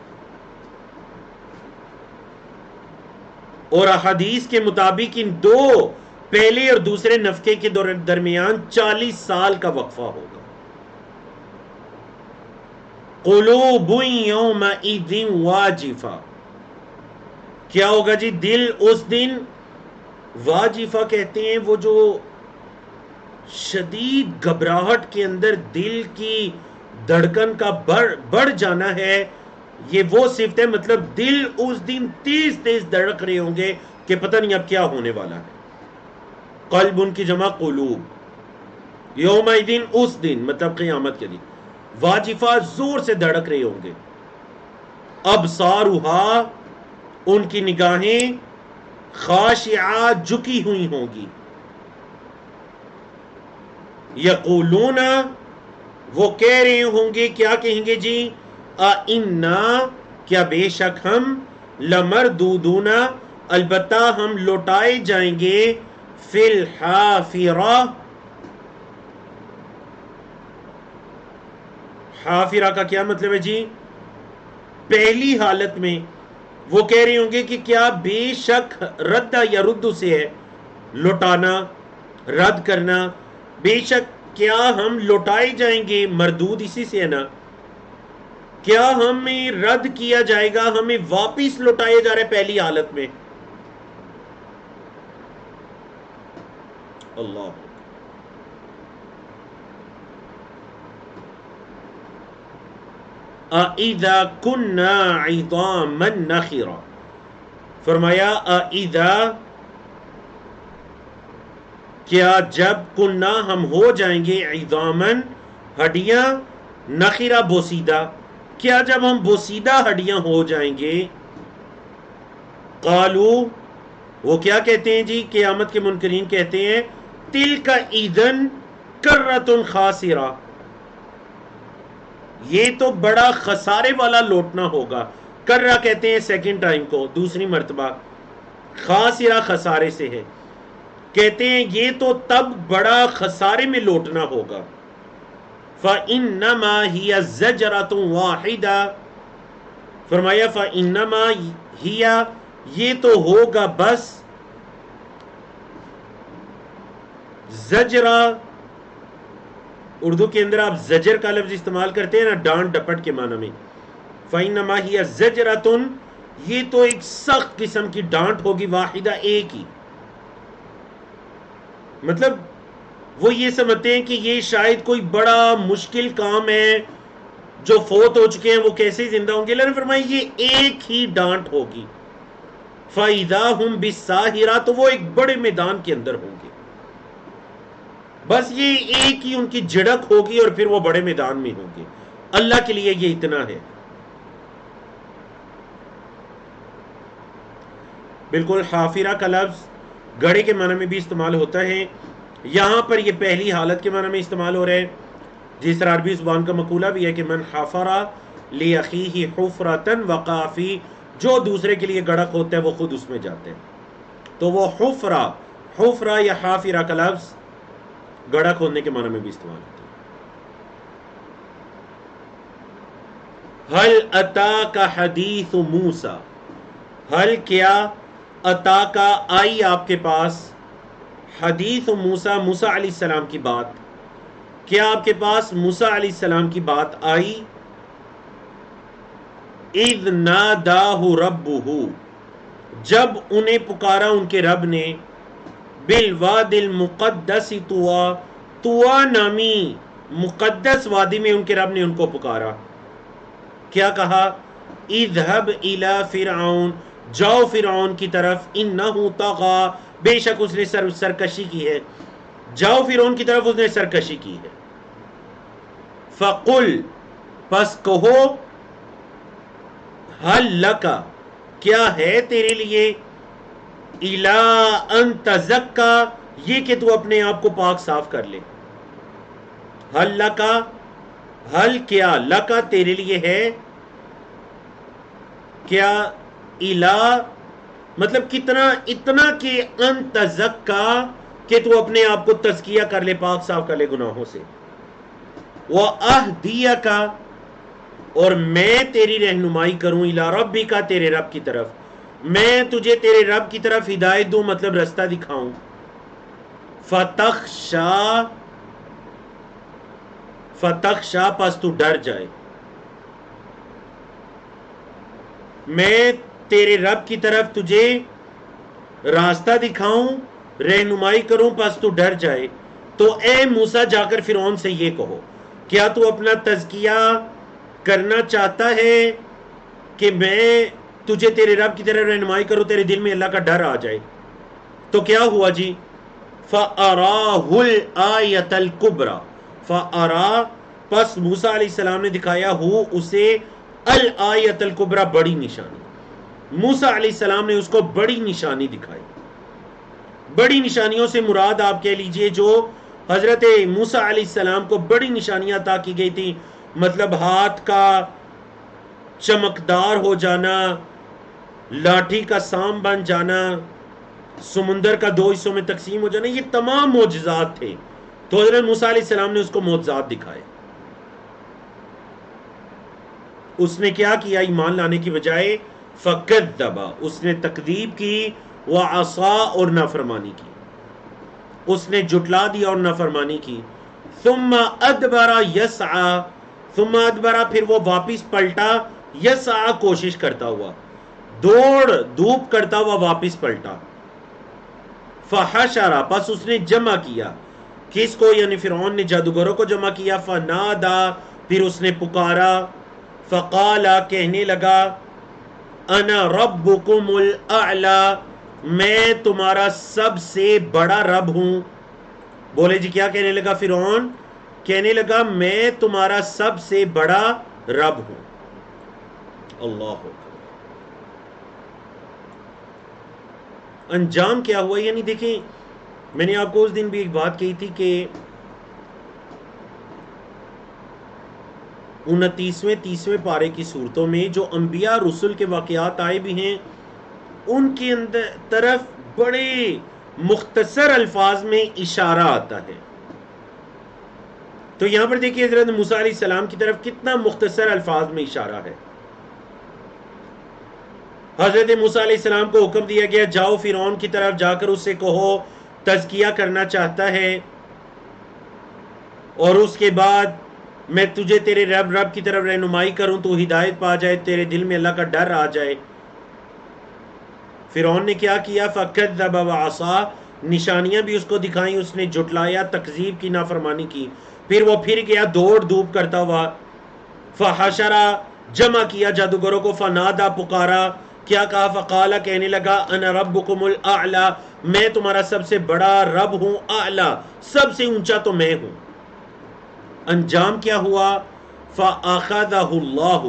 اور احادیث کے مطابق ان دو پہلے اور دوسرے نفخے کے درمیان 40 سال کا وقفہ ہوگا. قلوب یومئذ واجفہ، کیا ہوگا جی؟ دل اس دن، واجفہ کہتے ہیں وہ جو شدید گھبراہٹ کے اندر دل کی دھڑکن کا بڑھ جانا ہے، یہ وہ صفت ہے. مطلب دل اس دن تیز تیز دھڑک رہے ہوں گے کہ پتہ نہیں اب کیا ہونے والا ہے. قلب ان کی جمع قلوب. یومئذ اس دن مطلب قیامت کے دن، واجفہ زور سے دھڑک رہے ہوں گے. ابصارها ان کی نگاہیں، خاشعات جھکی ہوئی ہوں گی. یقولون وہ کہہ رہے ہوں گے، کیا کہیں گے جی؟ اِنَّا کیا بے شک ہم، لمردودون البتہ ہم لوٹائے جائیں گے، فی الحافرہ. حافرہ کا کیا مطلب ہے جی؟ پہلی حالت میں. وہ کہہ رہے ہوں گے کہ کیا بے شک، رد یا رد سے ہے لوٹانا، رد کرنا. بے شک کیا ہم لوٹائے جائیں گے، مردود اسی سے ہے نا. کیا ہمیں رد کیا جائے گا، ہمیں واپس لوٹایا جا رہا ہے پہلی حالت میں. اللہ. اِذَا كُنَّا عِظَامًا نَخِرًا، فرمایا اِذَا کیا جب، کننا ہم ہو جائیں گے، عظامن ہڈیاں، نخرہ بوسیدہ، کیا جب ہم بوسیدہ ہڈیاں ہو جائیں گے. قالو وہ کیا کہتے ہیں جی؟ قیامت کے منکرین کہتے ہیں، تلک اذن کرۃ خاسرہ، یہ تو بڑا خسارے والا لوٹنا ہوگا. کرہ کہتے ہیں سیکنڈ ٹائم کو، دوسری مرتبہ. خاسرہ خسارے سے ہے. کہتے ہیں یہ تو تب بڑا خسارے میں لوٹنا ہوگا. فَإِنَّمَا هِيَ زَجْرَةٌ وَاحِدَةٌ، فرمایا فَإِنَّمَا هِيَ، یہ تو ہوگا بس، زجرہ، اردو کے اندر آپ زجر کا لفظ استعمال کرتے ہیں نا، ڈانٹ ڈپٹ کے معنی میں. فَإِنَّمَا هِيَ زَجْرَةٌ، یہ تو ایک سخت قسم کی ڈانٹ ہوگی، واحدہ، ایک ہی. مطلب وہ یہ سمجھتے ہیں کہ یہ شاید کوئی بڑا مشکل کام ہے، جو فوت ہو چکے ہیں وہ کیسے زندہ ہوں گے. اللہ نے فرمایا یہ ایک ہی ڈانٹ ہوگی. فَإِذَا هُمْ بِالسَّاهِرَةِ، تو وہ ایک بڑے میدان کے اندر ہوں گے. بس یہ ایک ہی ان کی جھڑک ہوگی اور پھر وہ بڑے میدان میں ہوں گے. اللہ کے لیے یہ اتنا ہے. بالکل حافرہ کا لفظ گڑھے کے معنی میں بھی استعمال ہوتا ہے، یہاں پر یہ پہلی حالت کے معنی میں استعمال ہو رہا ہے. جس طرح عربی زبان کا مقولہ بھی ہے کہ من حفرہ لأخیہ حفرۃ وقع فیہ، جو دوسرے کے لیے گڑھک ہوتا ہے وہ خود اس میں جاتے ہیں. تو وہ حفرہ یا حافرہ کا لفظ گڑھک ہونے کے معنی میں بھی استعمال ہوتا ہے. حل اتاک حدیث موسیٰ، حل کیا اتاک آئی آپ کے پاس، حدیث موسیٰ، موسیٰ علیہ السلام کی بات، کیا آپ کے پاس موسیٰ علیہ السلام کی بات آئی. اذ ناداہ ربہ، جب انہیں پکارا ان کے رب نے، بالواد المقدس طویٰ، طویٰ نامی مقدس وادی میں ان کے رب نے ان کو پکارا. کیا کہا، اذهب الی فرعون، جاؤ فرعون کی طرف، انہ طغیٰ، بے شک اس نے سرکشی کی ہے، جاؤ فرعون کی طرف، اس نے سرکشی کی ہے. فقل، پس کہو، حل لک، کیا ہے تیرے لیے، الی ان تزکا، یہ کہ تو اپنے آپ کو پاک صاف کر لے. حل لک، حل کیا، لک تیرے لیے ہے، کیا، الی مطلب کتنا، اتنا کہ ان تزکا، کہ تو اپنے آپ کو تزکیہ کر لے، پاک صاف کر لے گناہوں سے. وَأَهْدِيَكَ، اور میں تیری رہنمائی کروں، الی ربک، تیرے رب کی طرف، میں تجھے تیرے رب کی طرف ہدایت دوں، مطلب رستہ دکھاؤں. فتخشا، پس تو ڈر جائے، میں تیرے رب کی طرف تجھے راستہ دکھاؤں، رہنمائی کروں، پس تو ڈر جائے. تو اے موسیٰ جا کر فرعون سے یہ کہو، کیا تو اپنا تزکیہ کرنا چاہتا ہے کہ میں تجھے تیرے رب کی طرف رہنمائی کروں، تیرے دل میں اللہ کا ڈر آ جائے. تو کیا ہوا جی، فَأَرَاهُ الْآيَةَ الْكُبْرَى، فَأَرَا، پس موسیٰ علیہ السلام نے دکھایا ہو اسے، الآیۃ الکبریٰ، بڑی نشانی. موسیٰ علیہ السلام نے اس کو بڑی نشانی دکھائی. بڑی نشانیوں سے مراد آپ کہہ لیجئے جو حضرت موسیٰ علیہ السلام کو بڑی نشانیاں عطا کی گئی تھی، مطلب ہاتھ کا چمکدار ہو جانا، لاٹھی کا سام بن جانا، سمندر کا 2 حصوں میں تقسیم ہو جانا، یہ تمام معجزات تھے. تو حضرت موسیٰ علیہ السلام نے اس کو معجزات دکھائے. اس نے کیا کیا، ایمان لانے کی بجائے فَكَذَّبَ، اس نے تکذیب کی، وَعَصَىٰ، اور نافرمانی کی، اس نے جھٹلا دیا اور نافرمانی کی. ثُمَّ أَدْبَرَ يَسْعَىٰ، ثُمَّ أَدْبَرَ، پھر وہ واپس پلٹا، يَسْعَىٰ، کوشش کرتا ہوا، دوڑ دھوپ کرتا ہوا واپس پلٹا. فَحَشَرَ، پس اس نے جمع کیا، کس کو، یعنی فرعون نے جادوگروں کو جمع کیا. فَنَادَىٰ، پھر اس نے پکارا، فقال، کہنے لگا، انا ربکم الاعلی، میں تمہارا سب سے بڑا رب ہوں. بولے جی کیا کہنے لگا فرعون، کہنے لگا میں تمہارا سب سے بڑا رب ہوں. اللہ اکبر. انجام کیا ہوا، یعنی دیکھیں میں نے آپ کو اس دن بھی ایک بات کہی تھی کہ 29ویں 30ویں پارے کی صورتوں میں جو انبیاء رسل کے واقعات آئے بھی ہیں، ان کے اندر طرف بڑے مختصر الفاظ میں اشارہ آتا ہے. تو یہاں پر دیکھیے حضرت موسیٰ علیہ السلام کی طرف کتنا مختصر الفاظ میں اشارہ ہے. حضرت موسیٰ علیہ السلام کو حکم دیا گیا جاؤ فرعون کی طرف جا کر اس سے کہو تزکیہ کرنا چاہتا ہے اور اس کے بعد میں تجھے تیرے رب کی طرف رہنمائی کروں تو ہدایت پا جائے تیرے دل میں اللہ کا ڈر آ جائے. فرعون نے کیا کیا فَكَذَّبَ وَعَصَىٰ نشانیاں بھی اس کو دکھائیں اس نے جھٹلایا تکذیب کی نافرمانی کی. پھر وہ پھر گیا دوڑ دھوپ کرتا ہوا فَحَشَرَ جمع کیا جادوگروں کو فَنَادَا پکارا کیا کہا فقال کہنے لگا انا ربکم الاعلی میں تمہارا سب سے بڑا رب ہوں اعلی سب سے اونچا تو میں ہوں. انجام کیا ہوا فَأَخَذَهُ اللَّهُ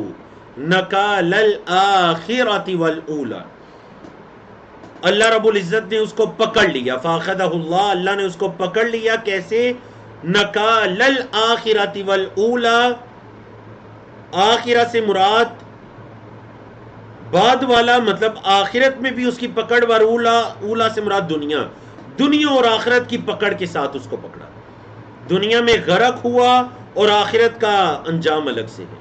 نَكَالَ الْآخِرَةِ وَالْأُولَى اللہ رب العزت نے اس کو پکڑ لیا. فَأَخَذَهُ اللَّهُ اللہ نے اس کو پکڑ لیا کیسے نَكَالَ الْآخِرَةِ وَالْأُولَى آخرہ سے مراد بعد والا مطلب آخرت میں بھی اس کی پکڑ اولا سے مراد دنیا اور آخرت کی پکڑ کے ساتھ اس کو پکڑا. دنیا میں غرق ہوا اور آخرت کا انجام الگ سے ہے.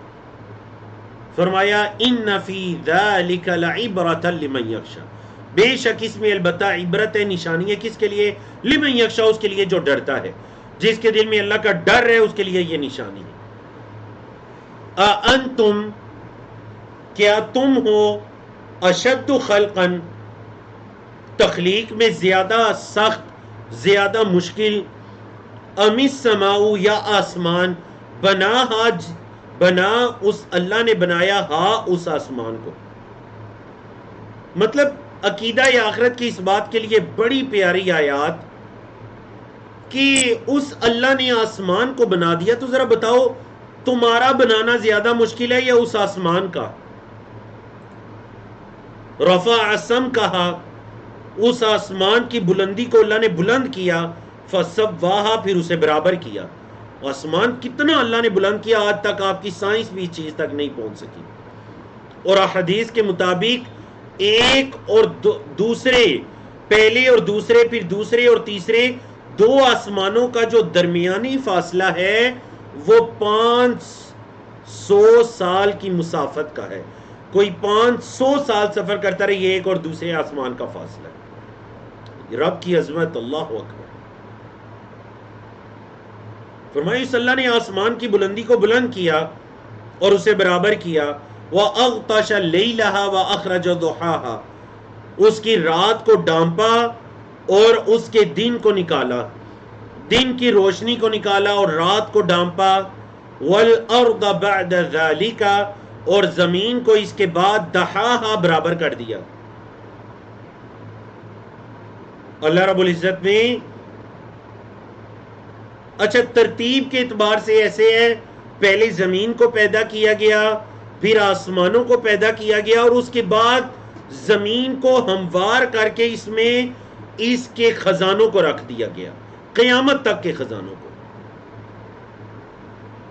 فرمایا ان فی ذلک لعبرۃ لمن یخشی بے شک اس میں البتہ عبرت ہے نشانی ہے کس کے لیے لمن یخشی اس کے لیے جو ڈرتا ہے جس کے دل میں اللہ کا ڈر ہے اس کے لیے یہ نشانی ہے. انتم کیا تم ہو اشد خلقا تخلیق میں زیادہ سخت زیادہ مشکل ام السماء یا آسمان بنا اس اللہ نے بنایا اس آسمان کو. مطلب عقیدہ یا آخرت کی اس بات کے لیے بڑی پیاری آیات کہ اس اللہ نے آسمان کو بنا دیا تو ذرا بتاؤ تمہارا بنانا زیادہ مشکل ہے یا اس آسمان کا. رفع سم کہا اس آسمان کی بلندی کو اللہ نے بلند کیا فسواہا پھر اسے برابر کیا. آسمان کتنا اللہ نے بلند کیا آج تک آپ کی سائنس بھی اس چیز تک نہیں پہنچ سکی. اور حدیث کے مطابق ایک اور دوسرے پہلے اور دوسرے پھر دوسرے اور تیسرے دو آسمانوں کا جو درمیانی فاصلہ ہے وہ 500 سال کی مسافت کا ہے. کوئی 500 سال سفر کرتا رہے ایک اور دوسرے آسمان کا فاصلہ ہے. رب کی عظمت اللہ اکبر. فرمایا اس اللہ نے آسمان کی بلندی کو بلند کیا اور اسے برابر کیا. وَأَغْطَشَ لَيْلَهَا وَأَخْرَجَ ضُحَاهَا اس کی رات کو ڈانپا اور اس کے دن کو نکالا دن کی روشنی کو نکالا اور رات کو ڈانپا. وَالْأَرْضَ بَعْدَ ذَلِكَ اور زمین کو اس کے بعد دحاہا برابر کر دیا. اللہ رب العزت نے اچھا ترتیب کے اعتبار سے ایسے ہے پہلے زمین کو پیدا کیا گیا پھر آسمانوں کو پیدا کیا گیا اور اس کے بعد زمین کو ہموار کر کے اس میں اس کے خزانوں کو رکھ دیا گیا قیامت تک کے خزانوں کو.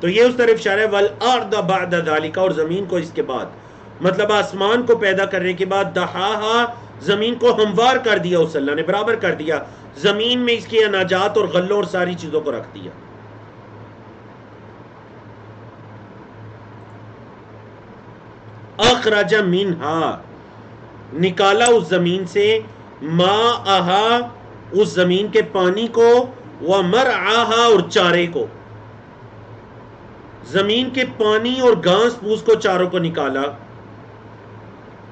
تو یہ اس طرف اشارہ ہے والارض بعد ذلك اور زمین کو اس کے بعد مطلب آسمان کو پیدا کرنے کے بعد دحاہا زمین کو ہموار کر دیا اس اللہ نے برابر کر دیا زمین میں اس کے اناجات اور غلوں اور ساری چیزوں کو رکھ دیا. اخرج منہا نکالا اس زمین سے ماءہا اس زمین کے پانی کو ومرعاہا اور چارے کو زمین کے پانی اور گھاس پھوس کو چاروں کو نکالا.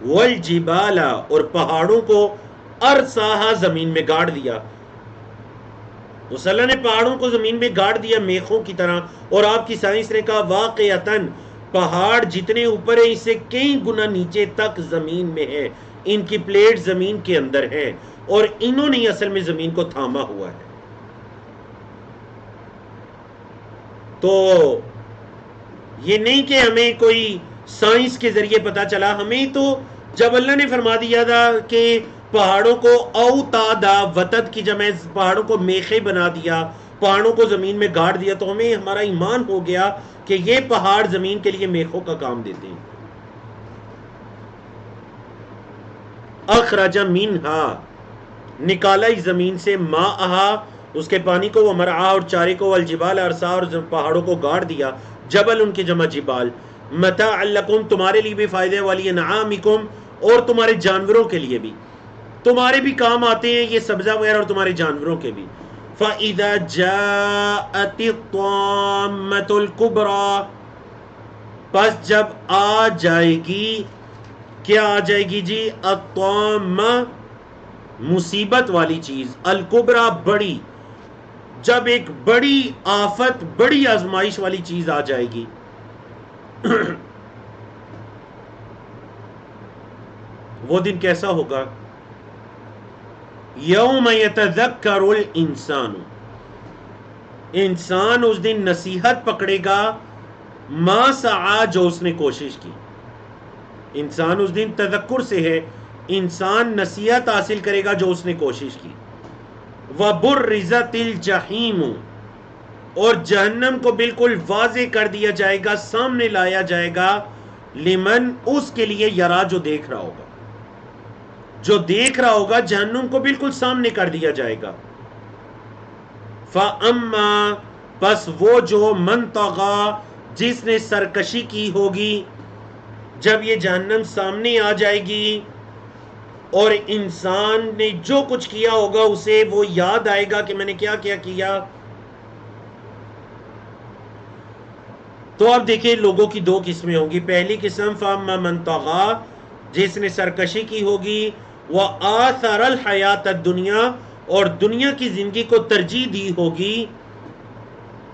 والجبال اور پہاڑوں کو ارساہا زمین میں گاڑ دیا. اس اللہ نے پہاڑوں کو زمین میں گاڑ دیا میخوں کی طرح اور آپ کی سائنس نے کہا واقعتاً پہاڑ جتنے اوپر ہیں اس سے کئی گنا نیچے تک زمین میں ہے ان کی پلیٹ زمین کے اندر ہے اور انہوں نے اصل میں زمین کو تھاما ہوا ہے. تو یہ نہیں کہ ہمیں کوئی سائنس کے ذریعے پتا چلا ہمیں تو جب اللہ نے فرما دیا تھا کہ پہاڑوں کو اوتادا وتد کی جمع پہاڑوں کو میخے بنا دیا پہاڑوں کو زمین میں گاڑ دیا تو ہمیں ہمارا ایمان ہو گیا کہ یہ پہاڑ زمین کے لیے میخوں کا کام دیتے ہیں. اخرج منہا نکالا اس زمین سے ماءہا اس کے پانی کو، وہ مرعا اور چارے کو، والجبال ارسا اور پہاڑوں کو گاڑ دیا، جبل ان کے جمع جبال، متاع لکم تمہارے لیے بھی فائدے والی، انعامکم اور تمہارے جانوروں کے لیے بھی، تمہارے بھی کام آتے ہیں یہ سبزہ وغیرہ اور تمہارے جانوروں کے بھی۔ فَإِذَا جَاءَتِ الطَّامَّةُ الْكُبْرَى پس جب آ جائے گی، کیا آ جائے گی جی؟ الطامہ مصیبت والی چیز، الکبرا بڑی، جب ایک بڑی آفت، بڑی آزمائش والی چیز آ جائے گی۔ وہ دن کیسا ہوگا؟ یوم یتذکر الانسان انسان اس دن نصیحت پکڑے گا، ما سعی جو اس نے کوشش کی۔ انسان اس دن تذکر سے ہے، انسان نصیحت حاصل کرے گا جو اس نے کوشش کی۔ وَبُرِّزَتِ الْجَحِيمُ اور جہنم کو بالکل واضح کر دیا جائے گا، سامنے لایا جائے گا، لمن اس کے لیے یرا جو دیکھ رہا ہوگا، جو دیکھ رہا ہوگا جہنم کو بالکل سامنے کر دیا جائے گا۔ فَأَمَّا پس وہ جو من طغا جس نے سرکشی کی ہوگی، جب یہ جہنم سامنے آ جائے گی اور انسان نے جو کچھ کیا ہوگا اسے وہ یاد آئے گا کہ میں نے کیا کیا کیا۔ تو اب دیکھیں لوگوں کی دو قسمیں ہوں گی۔ پہلی قسم فَأَمَّا مَن طغا جس نے سرکشی کی ہوگی، وَآثَرَ الْحَيَاةَ الدُّنْيَا اور دنیا کی زندگی کو ترجیح دی ہوگی،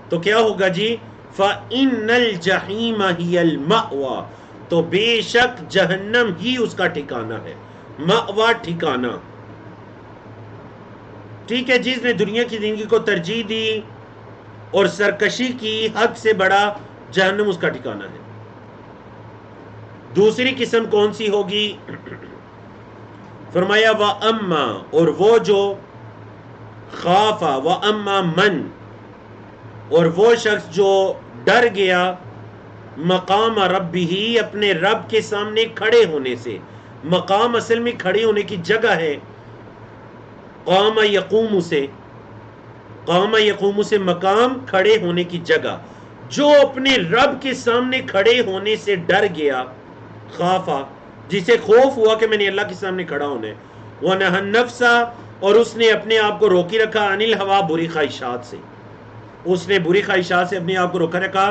تو کیا ہوگا جی؟ فَإِنَّ الْجَحِيمَ هِيَ الْمَأْوَى تو بے شک جہنم ہی اس کا ٹھکانہ ہے۔ مأویٰ ٹھکانہ، ٹھیک ہے، جس نے دنیا کی زندگی کو ترجیح دی اور سرکشی کی حد سے بڑا، جہنم اس کا ٹھکانہ ہے۔ دوسری قسم کون سی ہوگی؟ فرمایا وَأَمَّا اور وہ جو خافا، وَأَمَّا من اور وہ شخص جو ڈر گیا، مقام ربہ اپنے رب کے سامنے کھڑے ہونے سے۔ مقام اصل میں کھڑے ہونے کی جگہ ہے، قام یقوم سے، قام یقوم سے مقام کھڑے ہونے کی جگہ۔ جو اپنے رب کے سامنے کھڑے ہونے سے ڈر گیا، خافا جسے خوف ہوا کہ میں نے اللہ کے سامنے کھڑا ہونا ہے، وَنَهَى النَّفْسَ اور اس نے اپنے آپ کو روکی رکھا، عن الہوا بری خواہشات سے، اس نے بری خواہشات سے اپنے آپ کو روکا رکھا۔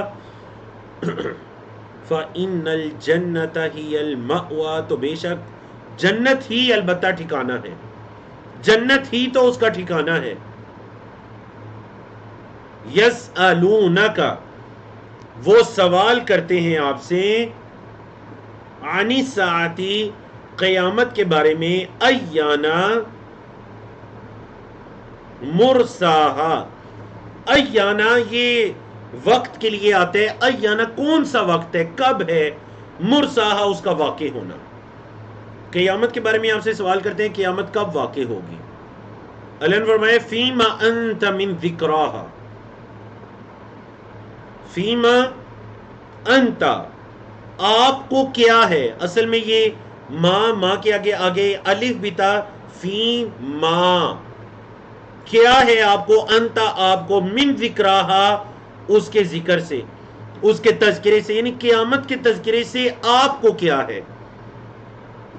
فَإِنَّ الْجَنَّةَ هِيَ الْمَأْوَى تو بے شک جنت ہی البتہ ٹھکانہ ہے، جنت ہی تو اس کا ٹھکانہ ہے۔ يَسْأَلُونَكَ وہ سوال کرتے ہیں آپ سے، عن الساعة قیامت کے بارے میں، ایانا مرساہا، ایانا یہ وقت کے لیے آتے ہیں، ایانا کون سا وقت ہے، کب ہے، مرساہا اس کا واقع ہونا۔ قیامت کے بارے میں آپ سے سوال کرتے ہیں قیامت کب واقع ہوگی؟ اللہ نے فرمایا فیما انت من ذکراہا، فیما انت آپ کو کیا ہے، اصل میں یہ ماں کے آگے الف بتا، فی ما کیا ہے آپ کو، انت آپ کو، من ذکراہا اس کے ذکر سے، اس کے تذکرے سے، یعنی قیامت کے تذکرے سے آپ کو کیا ہے۔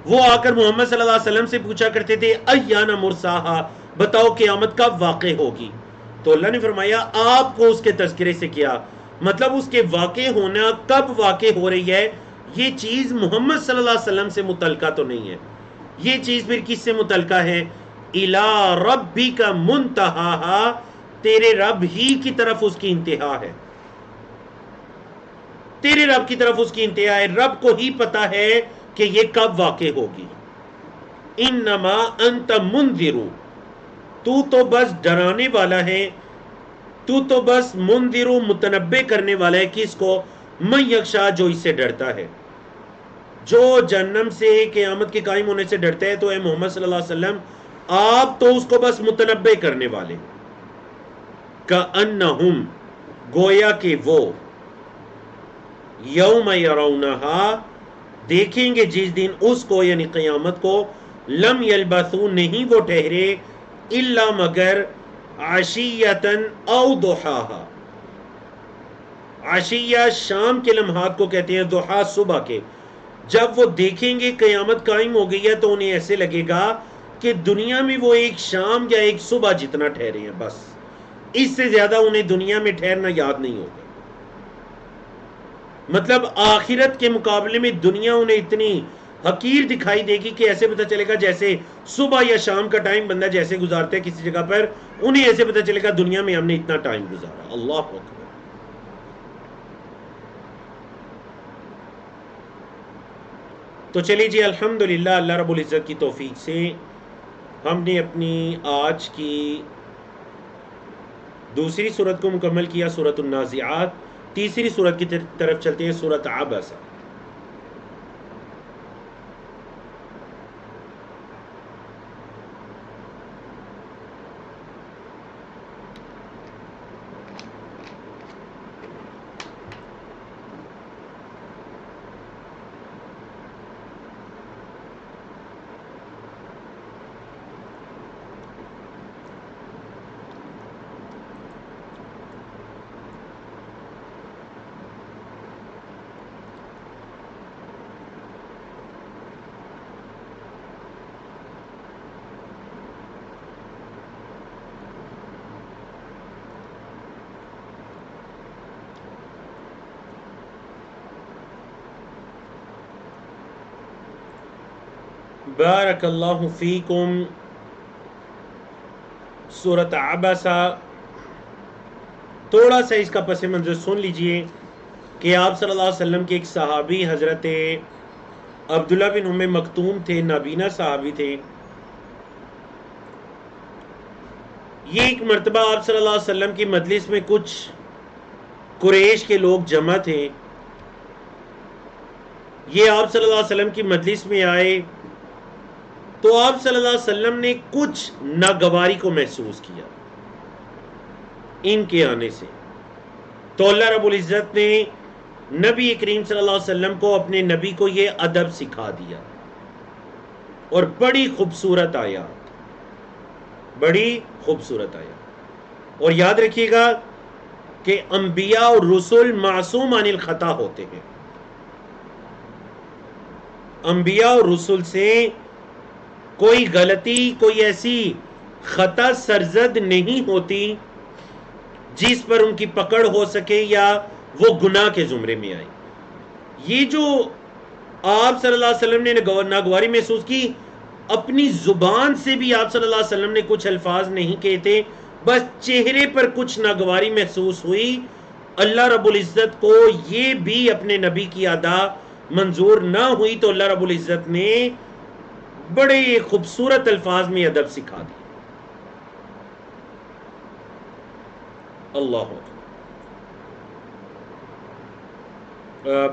وہ آ کر محمد صلی اللہ علیہ وسلم سے پوچھا کرتے تھے ایانا مرساہا، بتاؤ قیامت کب واقع ہوگی، تو اللہ نے فرمایا آپ کو اس کے تذکرے سے کیا، مطلب اس کے واقع ہونا کب واقع ہو رہی ہے، یہ چیز محمد صلی اللہ علیہ وسلم سے متعلقہ تو نہیں ہے، یہ چیز پھر کس سے متعلقہ ہے، الی ربک منتہاہا تیرے رب ہی کی طرف اس کی انتہا ہے، تیرے رب کی طرف اس کی انتہا ہے، رب کو ہی پتا ہے کہ یہ کب واقع ہوگی۔ انما انت منذر تو بس ڈرانے والا ہے، تو بس منذر متنبع کرنے والا ہے، کس کو، من یخشا جو اس سے ڈرتا ہے، جو جہنم سے قیامت کے قائم ہونے سے ڈرتا ہے، تو اے محمد صلی اللہ علیہ وسلم آپ تو اس کو بس متنبع کرنے والے۔ کأنہم گویا کہ وہ، یوم یرونہا دیکھیں گے جس دن اس کو، یعنی قیامت کو، لم یلبثوا نہیں وہ ٹھہرے الا مگر عشیتن او ضحاہا. عشیہ شام کے لمحات کو کہتے ہیں، ضحا صبح کے. جب وہ دیکھیں گے قیامت قائم ہو گئی ہے تو انہیں ایسے لگے گا کہ دنیا میں وہ ایک شام یا ایک صبح جتنا ٹھہرے ہیں، بس اس سے زیادہ انہیں دنیا میں ٹھہرنا یاد نہیں ہوگا. مطلب آخرت کے مقابلے میں دنیا انہیں اتنی حقیر دکھائی دے گی کہ ایسے پتہ چلے گا جیسے صبح یا شام کا ٹائم بندہ جیسے گزارتا ہے کسی جگہ پر، انہیں ایسے پتہ چلے گا دنیا میں ہم نے اتنا ٹائم گزارا. اللہ اکبر. تو چلیے جی، الحمدللہ اللہ رب العزت کی توفیق سے ہم نے اپنی آج کی دوسری صورت کو مکمل کیا، صورت النازعات. تیسری صورت کی طرف چلتے ہیں، صورت عبسہ. بارک اللہ فیکم. سورت عبسہ، تھوڑا سا اس کا پس منظر سن لیجئے کہ آپ صلی اللہ علیہ وسلم کے ایک صحابی حضرت عبداللہ بن ام مکتوم تھے، نابینا صحابی تھے. یہ ایک مرتبہ آپ صلی اللہ علیہ وسلم کی مجلس میں کچھ قریش کے لوگ جمع تھے. یہ آپ صلی اللہ علیہ وسلم کی مجلس میں آئے تو آپ صلی اللہ علیہ وسلم نے کچھ ناگواری کو محسوس کیا ان کے آنے سے. تو اللہ رب العزت نے نبی کریم صلی اللہ علیہ وسلم کو، اپنے نبی کو یہ ادب سکھا دیا، اور بڑی خوبصورت آیات، بڑی خوبصورت آیات. اور یاد رکھیے گا کہ انبیاء اور رسول معصوم عن الخطا ہوتے ہیں. انبیاء اور رسول سے کوئی غلطی، کوئی ایسی خطا سرزد نہیں ہوتی جس پر ان کی پکڑ ہو سکے یا وہ گناہ کے زمرے میں آئے. یہ جو آپ صلی اللہ علیہ وسلم نے ناگواری محسوس کی، اپنی زبان سے بھی آپ صلی اللہ علیہ وسلم نے کچھ الفاظ نہیں کہے تھے، بس چہرے پر کچھ ناگواری محسوس ہوئی. اللہ رب العزت کو یہ بھی اپنے نبی کی ادا منظور نہ ہوئی تو اللہ رب العزت نے بڑے خوبصورت الفاظ میں ادب سکھا دی. اللہ.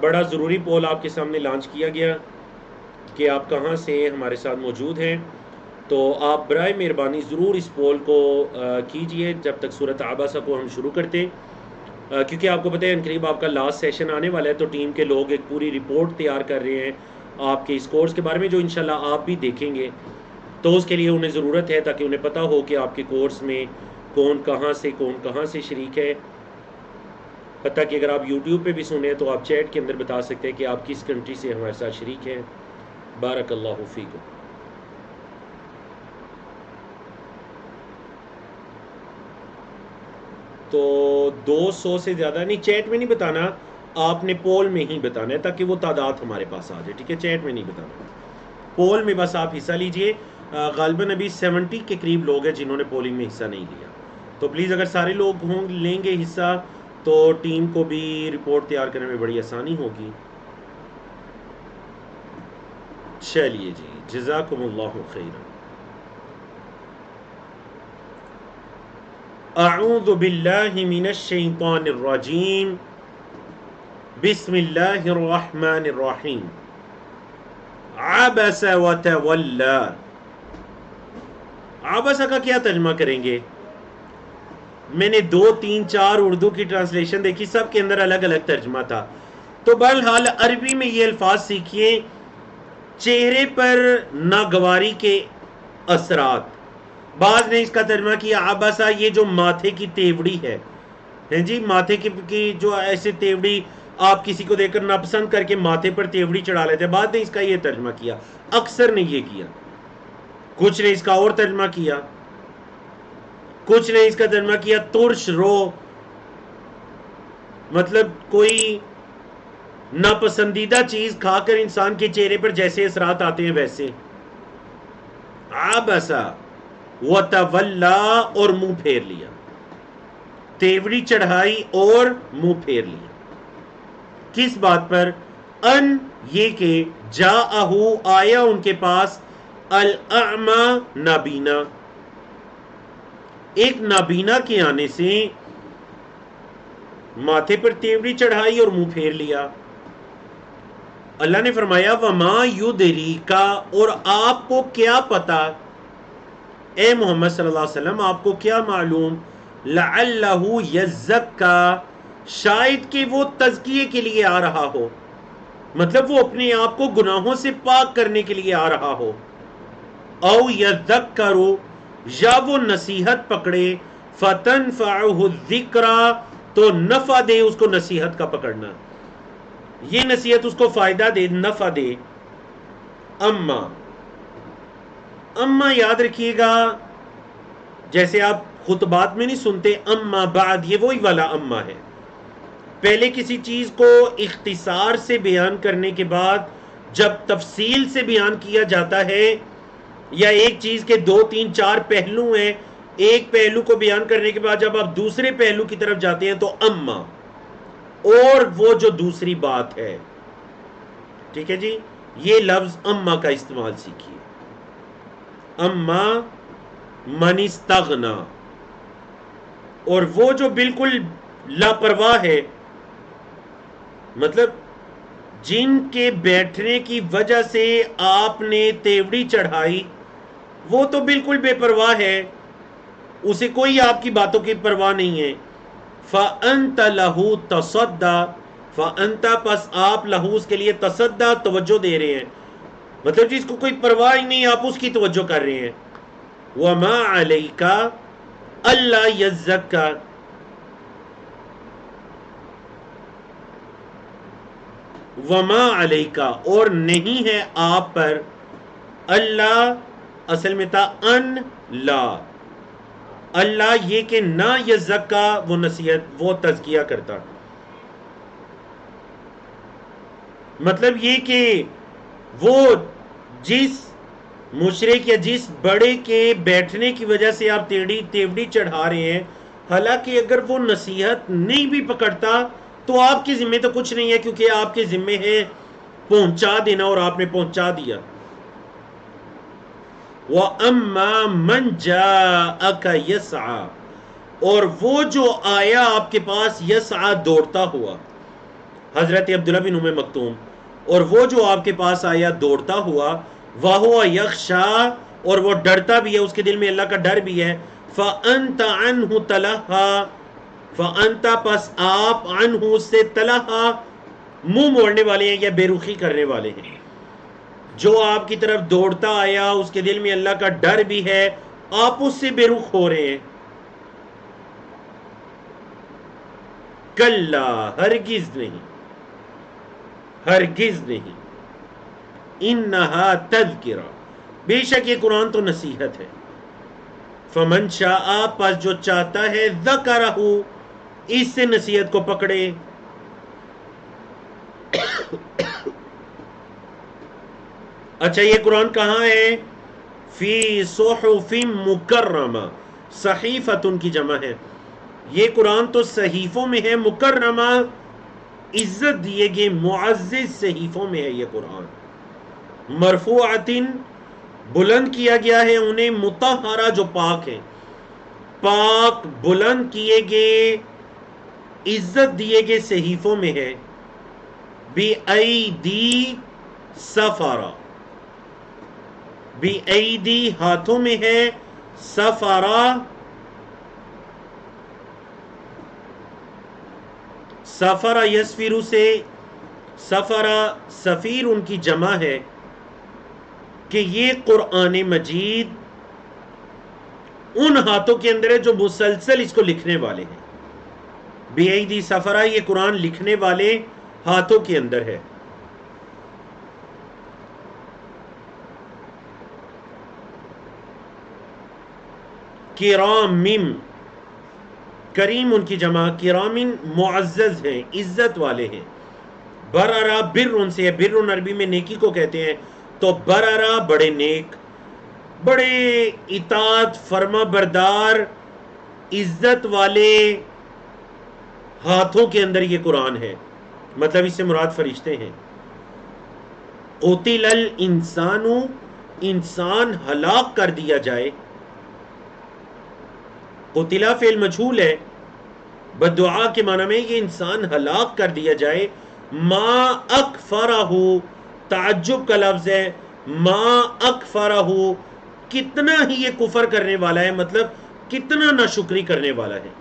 بڑا ضروری پول آپ کے سامنے لانچ کیا گیا کہ آپ کہاں سے ہمارے ساتھ موجود ہیں. تو آپ برائے مہربانی ضرور اس پول کو کیجئے جب تک سورۃ عبسہ کو ہم شروع کرتے، کیونکہ آپ کو پتہ ہے قریب آپ کا لاسٹ سیشن آنے والا ہے، تو ٹیم کے لوگ ایک پوری رپورٹ تیار کر رہے ہیں آپ کے اس کورس کے بارے میں، جو انشاءاللہ آپ بھی دیکھیں گے. تو اس کے لیے انہیں ضرورت ہے تاکہ انہیں پتہ ہو کہ آپ کے کورس میں کون کہاں سے شریک ہے. پتہ کہ اگر آپ یوٹیوب پہ بھی سنیں تو آپ چیٹ کے اندر بتا سکتے ہیں کہ آپ کس کنٹری سے ہمارے ساتھ شریک ہیں. بارک اللہ فیکم. تو 200 سے زیادہ نہیں، چیٹ میں نہیں بتانا، آپ نے پول میں ہی بتانا ہے تاکہ وہ تعداد ہمارے پاس آ جائے. ٹھیک ہے، چیٹ میں نہیں بتانا، پول میں بس آپ حصہ لیجئے. غالباً ابھی 70 کے قریب لوگ ہیں جنہوں نے پولنگ میں حصہ نہیں لیا. تو پلیز اگر سارے لوگ لیں گے حصہ تو ٹیم کو بھی رپورٹ تیار کرنے میں بڑی آسانی ہوگی. چلیے جی، جزاکم اللہ خیرا. اعوذ باللہ من الشیطان الرجیم، بسم اللہ الرحمن الرحیم. عبس وتولی. عبسہ کا کیا ترجمہ کریں گے؟ میں نے 2 3 4 اردو کی ٹرانسلیشن دیکھی، سب کے اندر الگ الگ ترجمہ تھا. تو بہرحال عربی میں یہ الفاظ سیکھیے چہرے پر ناگواری کے اثرات. بعض نے اس کا ترجمہ کیا عبسا، یہ جو ماتھے کی تیوڑی ہے جی، ماتھے کی جو ایسے تیوڑی آپ کسی کو دیکھ کر ناپسند کر کے ماتھے پر تیوڑی چڑھا لیتے ہیں. بعد نے اس کا یہ ترجمہ کیا، اکثر نے یہ کیا. کچھ نے اس کا اور ترجمہ کیا، کچھ نے اس کا ترجمہ کیا ترش رو، مطلب کوئی ناپسندیدہ چیز کھا کر انسان کے چہرے پر جیسے اثرات آتے ہیں ویسے. عبسا وتولا، اور منہ پھیر لیا، تیوڑی چڑھائی اور منہ پھیر لیا. کس بات پر؟ ان یہ کہ جاءہو آیا ان کے پاس الاعمی نابینا، ایک نابینا کے آنے سے ماتھے پر تیوڑی چڑھائی اور منہ پھیر لیا. اللہ نے فرمایا وما یدریکا، اور آپ کو کیا پتا اے محمد صلی اللہ علیہ وسلم، آپ کو کیا معلوم، لعلہ یزکا، شاید کہ وہ تزکیے کے لیے آ رہا ہو، مطلب وہ اپنے آپ کو گناہوں سے پاک کرنے کے لیے آ رہا ہو. او یذکروا، یا وہ نصیحت پکڑے، فتنفعہ الذکرا، تو نفع دے اس کو نصیحت کا پکڑنا، یہ نصیحت اس کو فائدہ دے، نفع دے. اما یاد رکھیے گا، جیسے آپ خطبات میں نہیں سنتے اما بعد، یہ وہی والا اما ہے. پہلے کسی چیز کو اختصار سے بیان کرنے کے بعد جب تفصیل سے بیان کیا جاتا ہے، یا ایک چیز کے 2 3 4 پہلو ہیں، ایک پہلو کو بیان کرنے کے بعد جب آپ دوسرے پہلو کی طرف جاتے ہیں تو اما، اور وہ جو دوسری بات ہے. ٹھیک ہے جی، یہ لفظ اما کا استعمال سیکھیے. اما من استغنا، اور وہ جو بالکل لاپرواہ ہے، مطلب جن کے بیٹھنے کی وجہ سے آپ نے تیوڑی چڑھائی، وہ تو بالکل بے پرواہ ہے، اسے کوئی آپ کی باتوں کی پرواہ نہیں ہے. فَأَنْتَ لَهُ تَصَدَّى، فَأَنْتَ، پس آپ لہو اس کے لیے تصدہ، توجہ دے رہے ہیں، مطلب جس کو کوئی پرواہ ہی نہیں آپ اس کی توجہ کر رہے ہیں. وَمَا عَلَيْكَ أَلَّا يَزَّكَّى، وما علیکا، اور نہیں ہے آپ پر، اللہ اصل میں تھا ان لا، اللہ یہ کہ نہ یزکا، وہ نصیحت وہ تزکیہ کرتا، مطلب یہ کہ وہ جس مشرک یا جس بڑے کے بیٹھنے کی وجہ سے آپ تیوڑی چڑھا رہے ہیں، حالانکہ اگر وہ نصیحت نہیں بھی پکڑتا تو آپ کے ذمے تو کچھ نہیں ہے، کیونکہ آپ کے ذمے ہے پہنچا دینا، اور آپ نے پہنچا دیا. وَأَمَّا مَنْ جَاءَكَ يَسْعَى، اور وہ جو آیا آپ کے پاس یسعى، دوڑتا ہوا، حضرت عبداللہ بن ام مکتوم، اور وہ جو آپ کے پاس آیا دوڑتا ہوا، وَهُوَ يَخْشَى، اور وہ ڈرتا بھی ہے، اس کے دل میں اللہ کا ڈر بھی ہے. فَأَنْتَ عَنْهُ تَلَهَّى، فَأَنْتَ، پس آپ عَنْهُ سے تَلَهَّى، منہ موڑنے والے ہیں یا بے رخی کرنے والے ہیں. جو آپ کی طرف دوڑتا آیا اس کے دل میں اللہ کا ڈر بھی ہے، آپ اس سے بے رخ ہو رہے ہیں. کلا، ہرگز نہیں، ہرگز نہیں، انہا تذکرہ، بے شک یہ قرآن تو نصیحت ہے. فمن شاء، پس جو چاہتا ہے، ذکرہ، اس سے نصیحت کو پکڑے. اچھا یہ قرآن کہاں ہے؟ فی صحف مکرمہ، صحیفتن کی جمع ہے، یہ قرآن تو صحیفوں میں ہے، مکرمہ عزت دیے گئے معزز صحیفوں میں ہے یہ قرآن. مرفوعتن، بلند کیا گیا ہے انہیں، مطہرہ، جو پاک ہیں، پاک بلند کیے گئے عزت دیے گئے صحیفوں میں ہے. بِأَيْدِي سَفَرَہ، بِأَيْدِی ہاتھوں میں ہے، سفرہ، سفرہ یسفر سے، سفرہ سفیر ان کی جمع ہے، کہ یہ قرآن مجید ان ہاتھوں کے اندر ہے جو مسلسل اس کو لکھنے والے ہیں. بِأَيْدِي سَفَرَہ، یہ قرآن لکھنے والے ہاتھوں کے اندر ہے. کرامم، کریم ان کی جمع، کرامن معزز ہیں، عزت والے ہیں. بررا بر ان سے ہے، بر عربی میں نیکی کو کہتے ہیں، تو بررا بڑے نیک، بڑے اطاعت فرما بردار عزت والے ہاتھوں کے اندر یہ قرآن ہے. مطلب اس سے مراد فرشتے ہیں. قتل الانسان، انسان ہلاک کر دیا جائے. قتلہ فعل مجھول ہے، بدعا کے معنی میں یہ انسان ہلاک کر دیا جائے. ما اکفرہ، تعجب کا لفظ ہے. ما اکفرہ، کتنا ہی یہ کفر کرنے والا ہے، مطلب کتنا ناشکری کرنے والا ہے.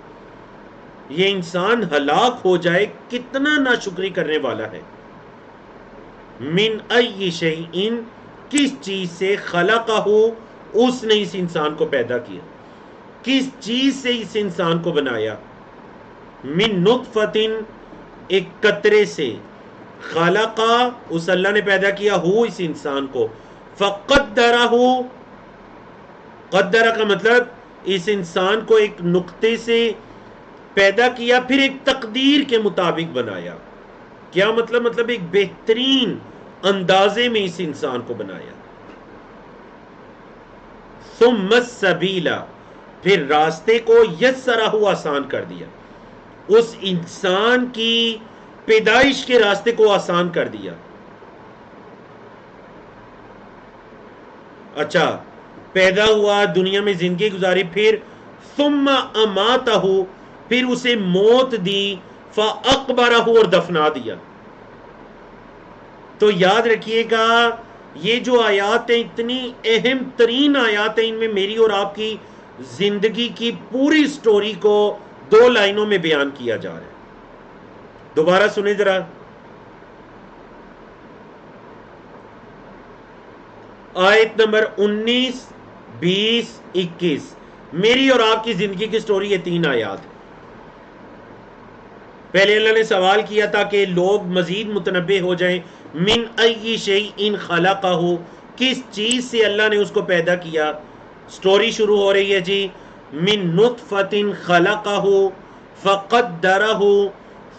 یہ انسان ہلاک ہو جائے، کتنا ناشکری کرنے والا ہے. من ای شیء، کس چیز سے، خلقہ، اس نے اس انسان کو پیدا کیا، کس چیز سے اس انسان کو بنایا. من نطفۃ، ایک قطرے سے. خلقہ، اس اللہ نے پیدا کیا، ہو اس انسان کو. فقدرہ، قدرہ کا مطلب اس انسان کو ایک نقطے سے پیدا کیا، پھر ایک تقدیر کے مطابق بنایا. کیا مطلب؟ مطلب ایک بہترین اندازے میں اس انسان کو بنایا. ثم السبیل، پھر راستے کو یسرہ، آسان کر دیا. اس انسان کی پیدائش کے راستے کو آسان کر دیا. اچھا، پیدا ہوا، دنیا میں زندگی گزاری، پھر ثم اماتہ، پھر اسے موت دی. فاقبرہ، اور دفنا دیا. تو یاد رکھیے گا یہ جو آیات ہیں اتنی اہم ترین آیات ہیں، ان میں میری اور آپ کی زندگی کی پوری سٹوری کو 2 لائنوں میں بیان کیا جا رہا ہے. دوبارہ سنیں ذرا. آیت نمبر 19، 20، 21، میری اور آپ کی زندگی کی سٹوری، یہ 3 آیات ہیں. پہلے اللہ نے سوال کیا تھا کہ لوگ مزید متنبع ہو جائیں. من ای شیء خلقہ، کس چیز سے اللہ نے اس کو پیدا کیا. سٹوری شروع ہو رہی ہے جی. من نطفۃ خلقہ فقدرہ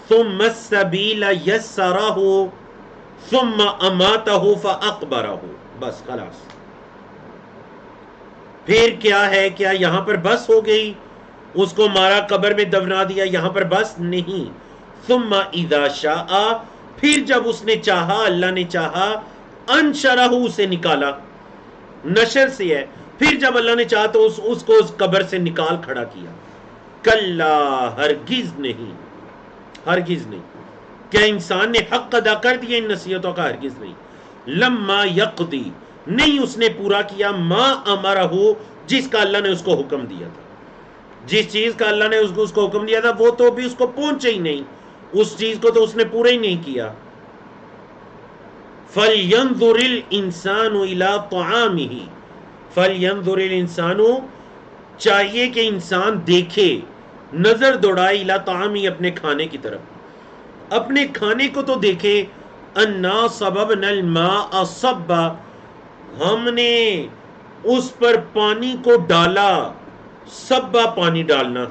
ثم السبیل یسرہ ثم اماتہ فاقبرہ. بس خلاص. پھر کیا ہے؟ کیا یہاں پر بس ہو گئی؟ اس کو مارا، قبر میں دفنا دیا، یہاں پر بس نہیں. ثم اذا شاء، پھر جب اس نے چاہا، اللہ نے چاہا، انشرہ، اسے نکالا. نشر سے ہے، پھر جب اللہ نے چاہا تو اس کو اس قبر سے نکال کھڑا کیا. کلا، ہرگز نہیں، ہرگز نہیں. کیا انسان نے حق ادا کر دیا ان نصیحتوں کا؟ ہرگز نہیں. لما یقضی، نہیں اس نے پورا کیا، ما امرہ، جس کا اللہ نے اس کو حکم دیا تھا. جس چیز کا اللہ نے اس کو حکم دیا تھا وہ تو بھی اس کو پہنچے ہی نہیں، اس چیز کو تو اس نے پورا ہی نہیں کیا. فَلْيَنْظُرِ الْإِنسَانُ إِلَىٰ طَعَامِهِ، فَلْيَنْظُرِ الْإِنسَانُ، چاہیے کہ انسان دیکھے، نظر دوڑائے، اِلَىٰ طَعَامِهِ، اپنے کھانے کی طرف، اپنے کھانے کو تو دیکھے. اَنَّا صَبَبْنَا الْمَاءَ صَبًّا، ہم نے اس پر پانی کو ڈالا. صبا، پانی ڈالنا.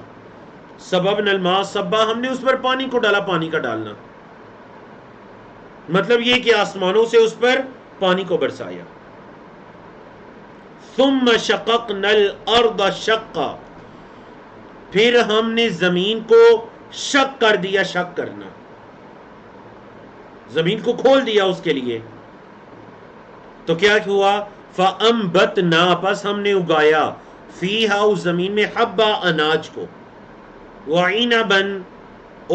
سببنا الماء صبا، ہم نے اس پر پانی کو ڈالا، پانی کا ڈالنا. مطلب یہ کہ آسمانوں سے اس پر پانی کو برسایا. ثم شققنا الارض شقا، پھر ہم نے زمین کو شق کر دیا. شق کرنا، زمین کو کھول دیا اس کے لیے. تو کیا ہوا؟ فَأَنبَتْنَا، پس ہم نے اگایا، فیہا، اس زمین میں، حبا، اناج کو، وعنبا،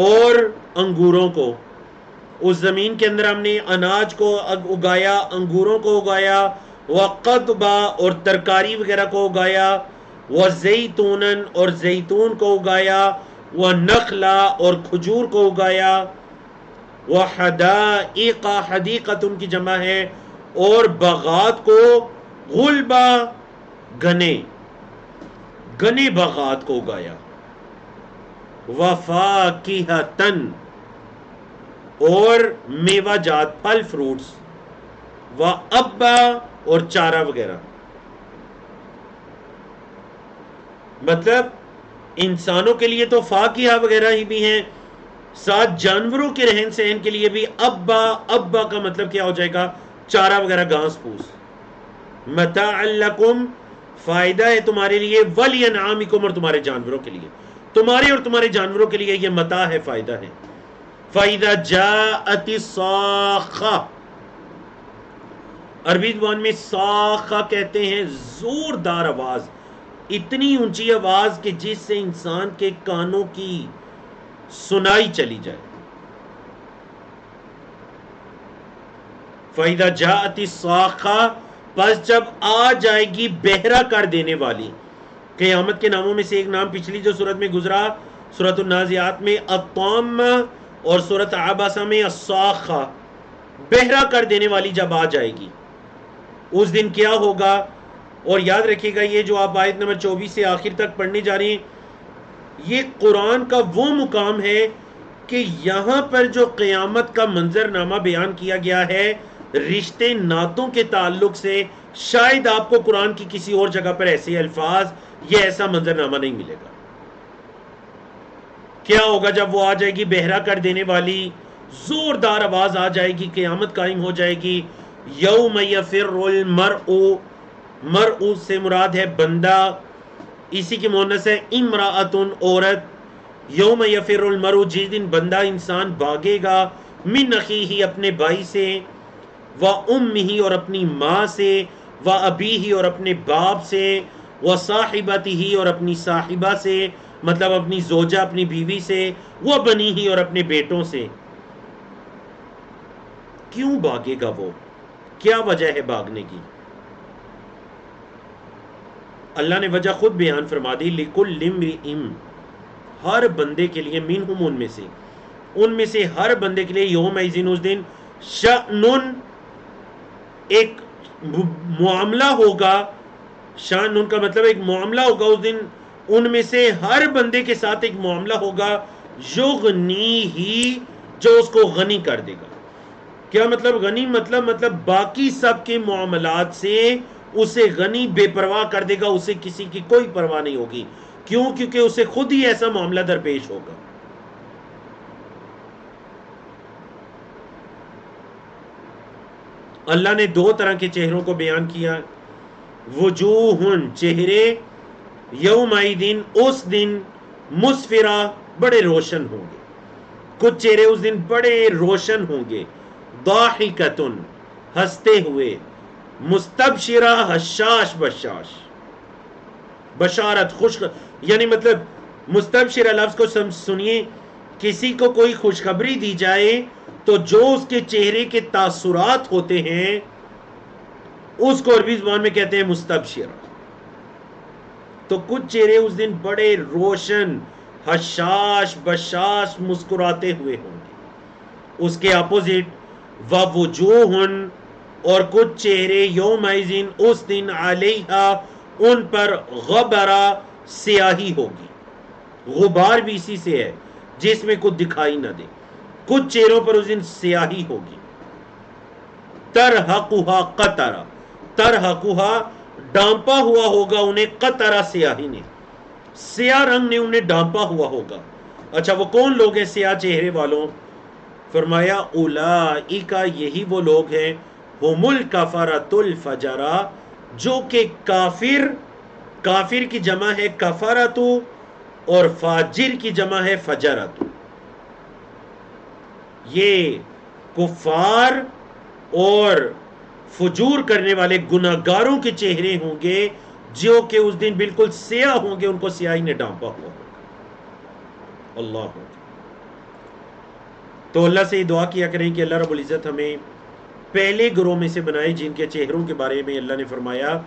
اور انگوروں کو. اس زمین کے اندر ہم نے اناج کو اگایا، انگوروں کو اگایا، وقضبا، اور ترکاری وغیرہ کو اگایا، وزیتونا، اور زیتون کو اگایا، ونخلا، اور کھجور کو اگایا، وحدائق، حدیقت ان کی جمع ہے، اور باغات کو غلبا گنے باغات کو اگایا، وفاکہتن اور میوہ جات پھل فروٹس، وابا اور چارہ وغیرہ. مطلب انسانوں کے لیے تو فاکہہ وغیرہ ہی بھی ہیں، ساتھ جانوروں کے رہن سہن کے لیے بھی ابا کا مطلب کیا ہو جائے گا؟ چارہ وغیرہ، گھاس پھوس. متاع لکم فائدہ ہے تمہارے لیے، ولینعامکم اور تمہارے جانوروں کے لیے، تمہارے اور تمہارے جانوروں کے لیے یہ متاع ہے، فائدہ ہے. فَإِذَا جَاءَتِ الصَّاخَّةُ، عربی زبان میں صاخہ کہتے ہیں زوردار آواز، اتنی اونچی آواز کہ جس سے انسان کے کانوں کی سنائی چلی جائے. فَإِذَا جَاءَتِ الصَّاخَّةُ، پس جب آ جائے گی بہرا کر دینے والی. قیامت کے ناموں میں سے ایک نام پچھلی جو سورت میں گزرا، سورت النازعات میں الطامہ اور سورت عبسہ میں الصاخہ، بہرا کر دینے والی جب آ جائے گی اس دن کیا ہوگا. اور یاد رکھیے گا یہ جو آپ آیت نمبر 24 سے آخر تک پڑھنے جا رہے ہیں، یہ قرآن کا وہ مقام ہے کہ یہاں پر جو قیامت کا منظر نامہ بیان کیا گیا ہے رشتے ناتوں کے تعلق سے، شاید آپ کو قرآن کی کسی اور جگہ پر ایسے الفاظ یا ایسا منظر نامہ نہیں ملے گا. کیا ہوگا جب وہ آ جائے گی بہرا کر دینے والی، زوردار آواز آ جائے گی، قیامت قائم ہو جائے گی. یوم یفر المرء، مرء سے مراد ہے بندہ، اسی کی مؤنث ہے امرأتن، عورت. یوم یفر المرء، جس دن بندہ انسان بھاگے گا، من اخیہ اپنے بھائی سے، و امہ اور اپنی ماں سے، و ابیہ اور اپنے باپ سے، و صاحبتہ اور اپنی صاحبہ سے، مطلب اپنی زوجہ اپنی بیوی سے، و بنیہ اور اپنے بیٹوں سے. کیوں بھاگے گا وہ؟ کیا وجہ ہے بھاگنے کی؟ اللہ نے وجہ خود بیان فرما دی. لِكُلِّ امْرِئٍ، ہر بندے کے لیے، منہم ان میں سے ہر بندے کے لیے، یومئذ اس دن، شأنٌ ایک معاملہ ہوگا. شأن کا مطلب ایک معاملہ ہوگا اس دن، ان میں سے ہر بندے کے ساتھ ایک معاملہ ہوگا، یغنیہ جو اس کو غنی کر دے گا. کیا مطلب غنی؟ مطلب باقی سب کے معاملات سے اسے غنی، بے پرواہ کر دے گا، اسے کسی کی کوئی پرواہ نہیں ہوگی. کیوں؟ کیونکہ اسے خود ہی ایسا معاملہ درپیش ہوگا. اللہ نے دو طرح کے چہروں کو بیان کیا. وجوہن چہرے، یومئذ اس دن، مسفرہ بڑے روشن ہوں گے. کچھ چہرے اس دن بڑے روشن ہوں گے. ضاحکتن ہنستے ہوئے، مستبشرہ حشاش بشاش، بشارت خوش، یعنی مطلب مستبشرہ لفظ کو سنیے، کسی کو کوئی خوشخبری دی جائے تو جو اس کے چہرے کے تاثرات ہوتے ہیں اس کو عربی زبان میں کہتے ہیں مستبشرہ. تو کچھ چہرے اس دن بڑے روشن، حشاش بشاش، مسکراتے ہوئے ہوں گے. اس کے اپوزٹ ووجوہن، اور کچھ چہرے، یومئذ اس دن، علیہا ان پر، غبرہ سیاہی ہوگی. غبار بھی اسی سے ہے جس میں کچھ دکھائی نہ دے. کچھ چہروں پر اس دن سیاہی ہوگی. ترہقھا قطرہ، ترہقھا ڈانپا ہوا ہوگا انہیں، قطرہ سیاہی نے، سیاہ رنگ نے انہیں ڈانپا ہوا ہوگا. اچھا وہ کون لوگ ہیں سیاہ چہرے والوں؟ فرمایا اولئک، یہی وہ لوگ ہیں، ہم الکفرۃ الفجرہ، جو کہ کافر، کافر کی جمع ہے کفرۃ اور فاجر کی جمع ہے فجرۃ. یہ کفار اور فجور کرنے والے گناہگاروں کے چہرے ہوں گے جو کہ اس دن بالکل سیاہ ہوں گے، ان کو سیاہی نے ڈانپا ہوا ہوگا. اللہ. تو اللہ سے یہ دعا کیا کریں کہ اللہ رب العزت ہمیں پہلے گروہ میں سے بنائے جن کے چہروں کے بارے میں اللہ نے فرمایا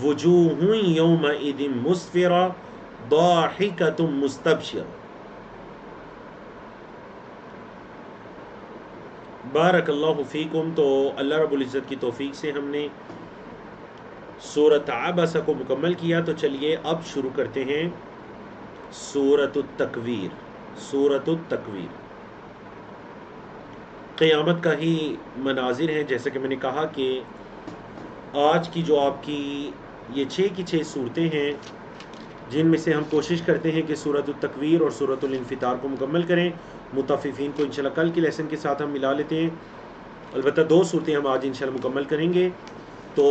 وجوہ یومئذ مسفرہ ضاحکۃ مستبشرہ. بارک اللہ فیکم. تو اللہ رب العزت کی توفیق سے ہم نے سورۃ عبس کو مکمل کیا، تو چلیے اب شروع کرتے ہیں سورۃ التکویر۔ سورۃ التکویر قیامت کا ہی مناظر ہیں، جیسا کہ میں نے کہا کہ آج کی جو آپ کی یہ 6 کی 6 صورتیں ہیں، جن میں سے ہم کوشش کرتے ہیں کہ سورۃ التکویر اور سورۃ الانفطار کو مکمل کریں۔ مطففین کو انشاءاللہ کل کے لیسن کے ساتھ ہم ملا لیتے ہیں، البتہ 2 صورتیں ہم آج انشاءاللہ مکمل کریں گے۔ تو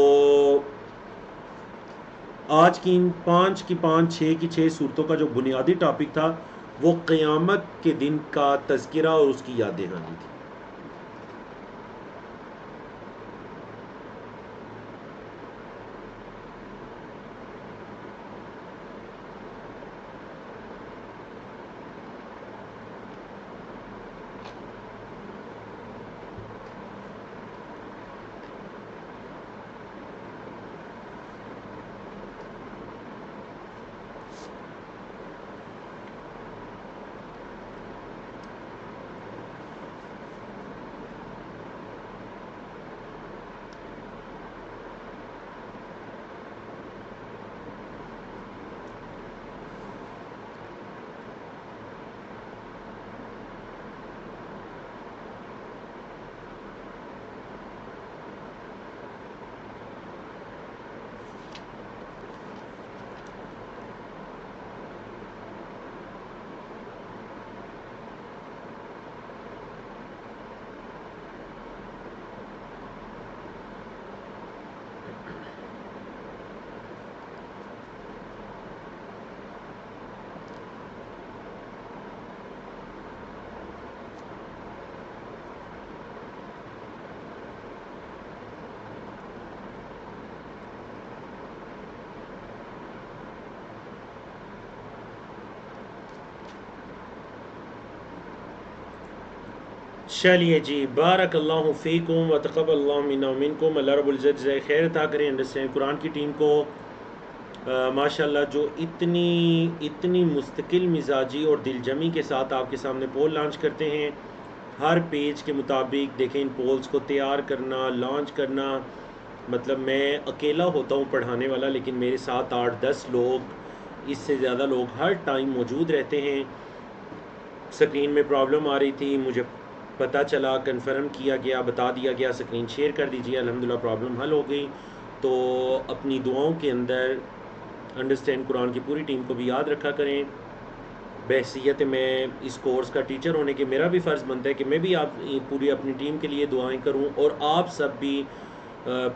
آج کی ان 5 کی 5 6 کی 6 صورتوں کا جو بنیادی ٹاپک تھا وہ قیامت کے دن کا تذکرہ اور اس کی یاد دہانی تھی۔ چلیے جی، بارک اللہ فیکم و تقبل اللہ منا و منکم۔ اللہ رب العزت جزائے خیر عطا کریں انڈرسٹینڈ قرآن کی ٹیم کو، ماشاءاللہ جو اتنی مستقل مزاجی اور دل جمی کے ساتھ آپ کے سامنے پول لانچ کرتے ہیں۔ ہر پیج کے مطابق دیکھیں ان پولز کو تیار کرنا، لانچ کرنا، مطلب میں اکیلا ہوتا ہوں پڑھانے والا، لیکن میرے ساتھ 8-10 لوگ، اس سے زیادہ لوگ ہر ٹائم موجود رہتے ہیں۔ سکرین میں پرابلم آ رہی تھی، مجھے پتہ چلا، کنفرم کیا گیا، بتا دیا گیا سکرین شیئر کر دیجیے، الحمدللہ پرابلم حل ہو گئی۔ تو اپنی دعاؤں کے اندر انڈرسٹینڈ قرآن کی پوری ٹیم کو بھی یاد رکھا کریں۔ بحیثیت میں اس کورس کا ٹیچر ہونے کے میرا بھی فرض بنتا ہے کہ میں بھی پوری اپنی ٹیم کے لیے دعائیں کروں، اور آپ سب بھی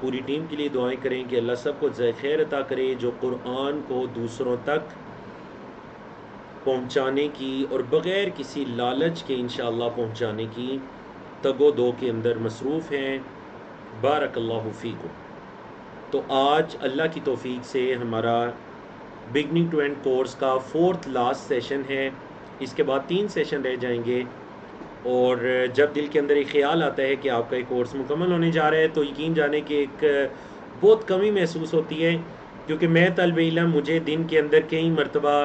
پوری ٹیم کے لیے دعائیں کریں کہ اللہ سب کو جزائے خیر عطا کرے، جو قرآن کو دوسروں تک پہنچانے کی اور بغیر کسی لالچ کے انشاءاللہ پہنچانے کی تگ و دو کے اندر مصروف ہیں۔ بارک اللہ فیکم۔ تو آج اللہ کی توفیق سے ہمارا بگننگ ٹو اینڈ کورس کا 4th لاسٹ سیشن ہے۔ اس کے بعد 3 سیشن رہ جائیں گے، اور جب دل کے اندر ایک خیال آتا ہے کہ آپ کا ایک کورس مکمل ہونے جا رہا ہے تو یقین جانے کہ ایک بہت کمی محسوس ہوتی ہے، کیونکہ میں طالب علم، مجھے دن کے اندر کئی مرتبہ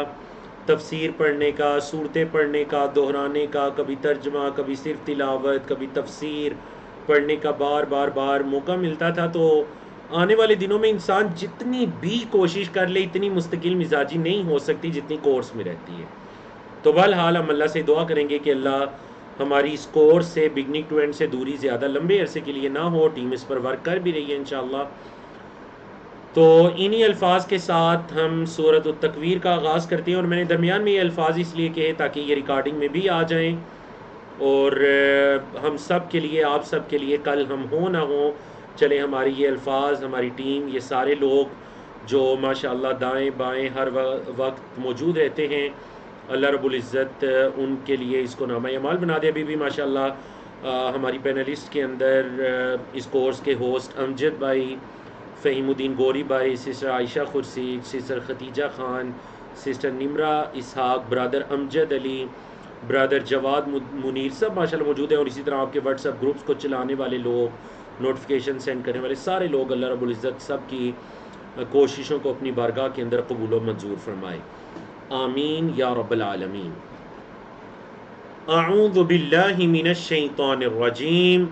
تفسیر پڑھنے کا، صورتیں پڑھنے کا، دہرانے کا، کبھی ترجمہ، کبھی صرف تلاوت، کبھی تفسیر پڑھنے کا بار موقع ملتا تھا۔ تو آنے والے دنوں میں انسان جتنی بھی کوشش کر لے اتنی مستقل مزاجی نہیں ہو سکتی جتنی کورس میں رہتی ہے۔ تو بہرحال ہم اللہ سے دعا کریں گے کہ اللہ ہماری اس کورس سے، بگننگ ٹو اینڈ سے دوری زیادہ لمبے عرصے کے لیے نہ ہو۔ ٹیم اس پر ورک کر بھی رہی ہے انشاءاللہ۔ تو انہی الفاظ کے ساتھ ہم سورۃ التکویر کا آغاز کرتے ہیں، اور میں نے درمیان میں یہ الفاظ اس لیے کہے تاکہ یہ ریکارڈنگ میں بھی آ جائیں، اور ہم سب کے لیے، آپ سب کے لیے کل ہم ہوں نہ ہوں، چلے ہماری یہ الفاظ، ہماری ٹیم، یہ سارے لوگ جو ماشاءاللہ دائیں بائیں ہر وقت موجود رہتے ہیں، اللہ رب العزت ان کے لیے اس کو نامہ اعمال بنا دے۔ ابھی بھی ماشاءاللہ ہماری پینلسٹ کے اندر اس کورس کے ہوسٹ امجد بھائی، فہیم الدین گوری بھائی، سسٹر عائشہ خورشید، سسٹر ختیجہ خان، سسٹر نمرہ اسحاق، برادر امجد علی، برادر جواد منیر، سب ماشاءاللہ موجود ہیں، اور اسی طرح آپ کے واٹس ایپ گروپس کو چلانے والے لوگ، نوٹیفیکیشن سینڈ کرنے والے سارے لوگ، اللہ رب العزت سب کی کوششوں کو اپنی بارگاہ کے اندر قبول و منظور فرمائے، آمین یا رب العالمین۔ اعوذ باللہ من الشیطان الرجیم،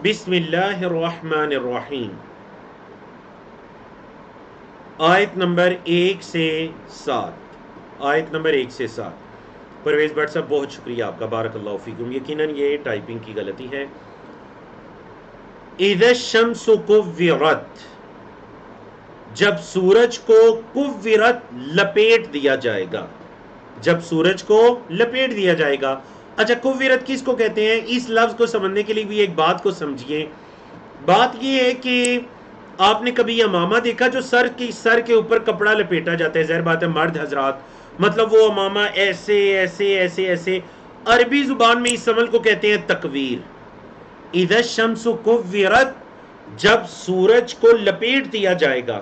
بسم اللہ الرحمن الرحیم۔ آیت نمبر 1 سے 7، آیت نمبر 1 سے 7۔ پرویز بٹ صاحب بہت شکریہ آپ کا، بارک اللہ فیکم۔ یقیناً یہ ٹائپنگ کی غلطی ہے۔ اذا الشمس کورت، جب سورج کو کورت لپیٹ دیا جائے گا، جب سورج کو لپیٹ دیا جائے گا۔ اچھا کورت کس کو کہتے ہیں؟ اس لفظ کو سمجھنے کے لیے بھی ایک بات کو سمجھیے۔ بات یہ ہے کہ آپ نے کبھی امامہ دیکھا جو سر کے اوپر کپڑا لپیٹا جاتا ہے؟ ظاہر بات ہے مرد حضرات، مطلب وہ امامہ ایسے ایسے ایسے ایسے۔ عربی زبان میں اس عمل کو کہتے ہیں تکویر۔ اذا الشمس کورت، جب سورج کو لپیٹ دیا جائے گا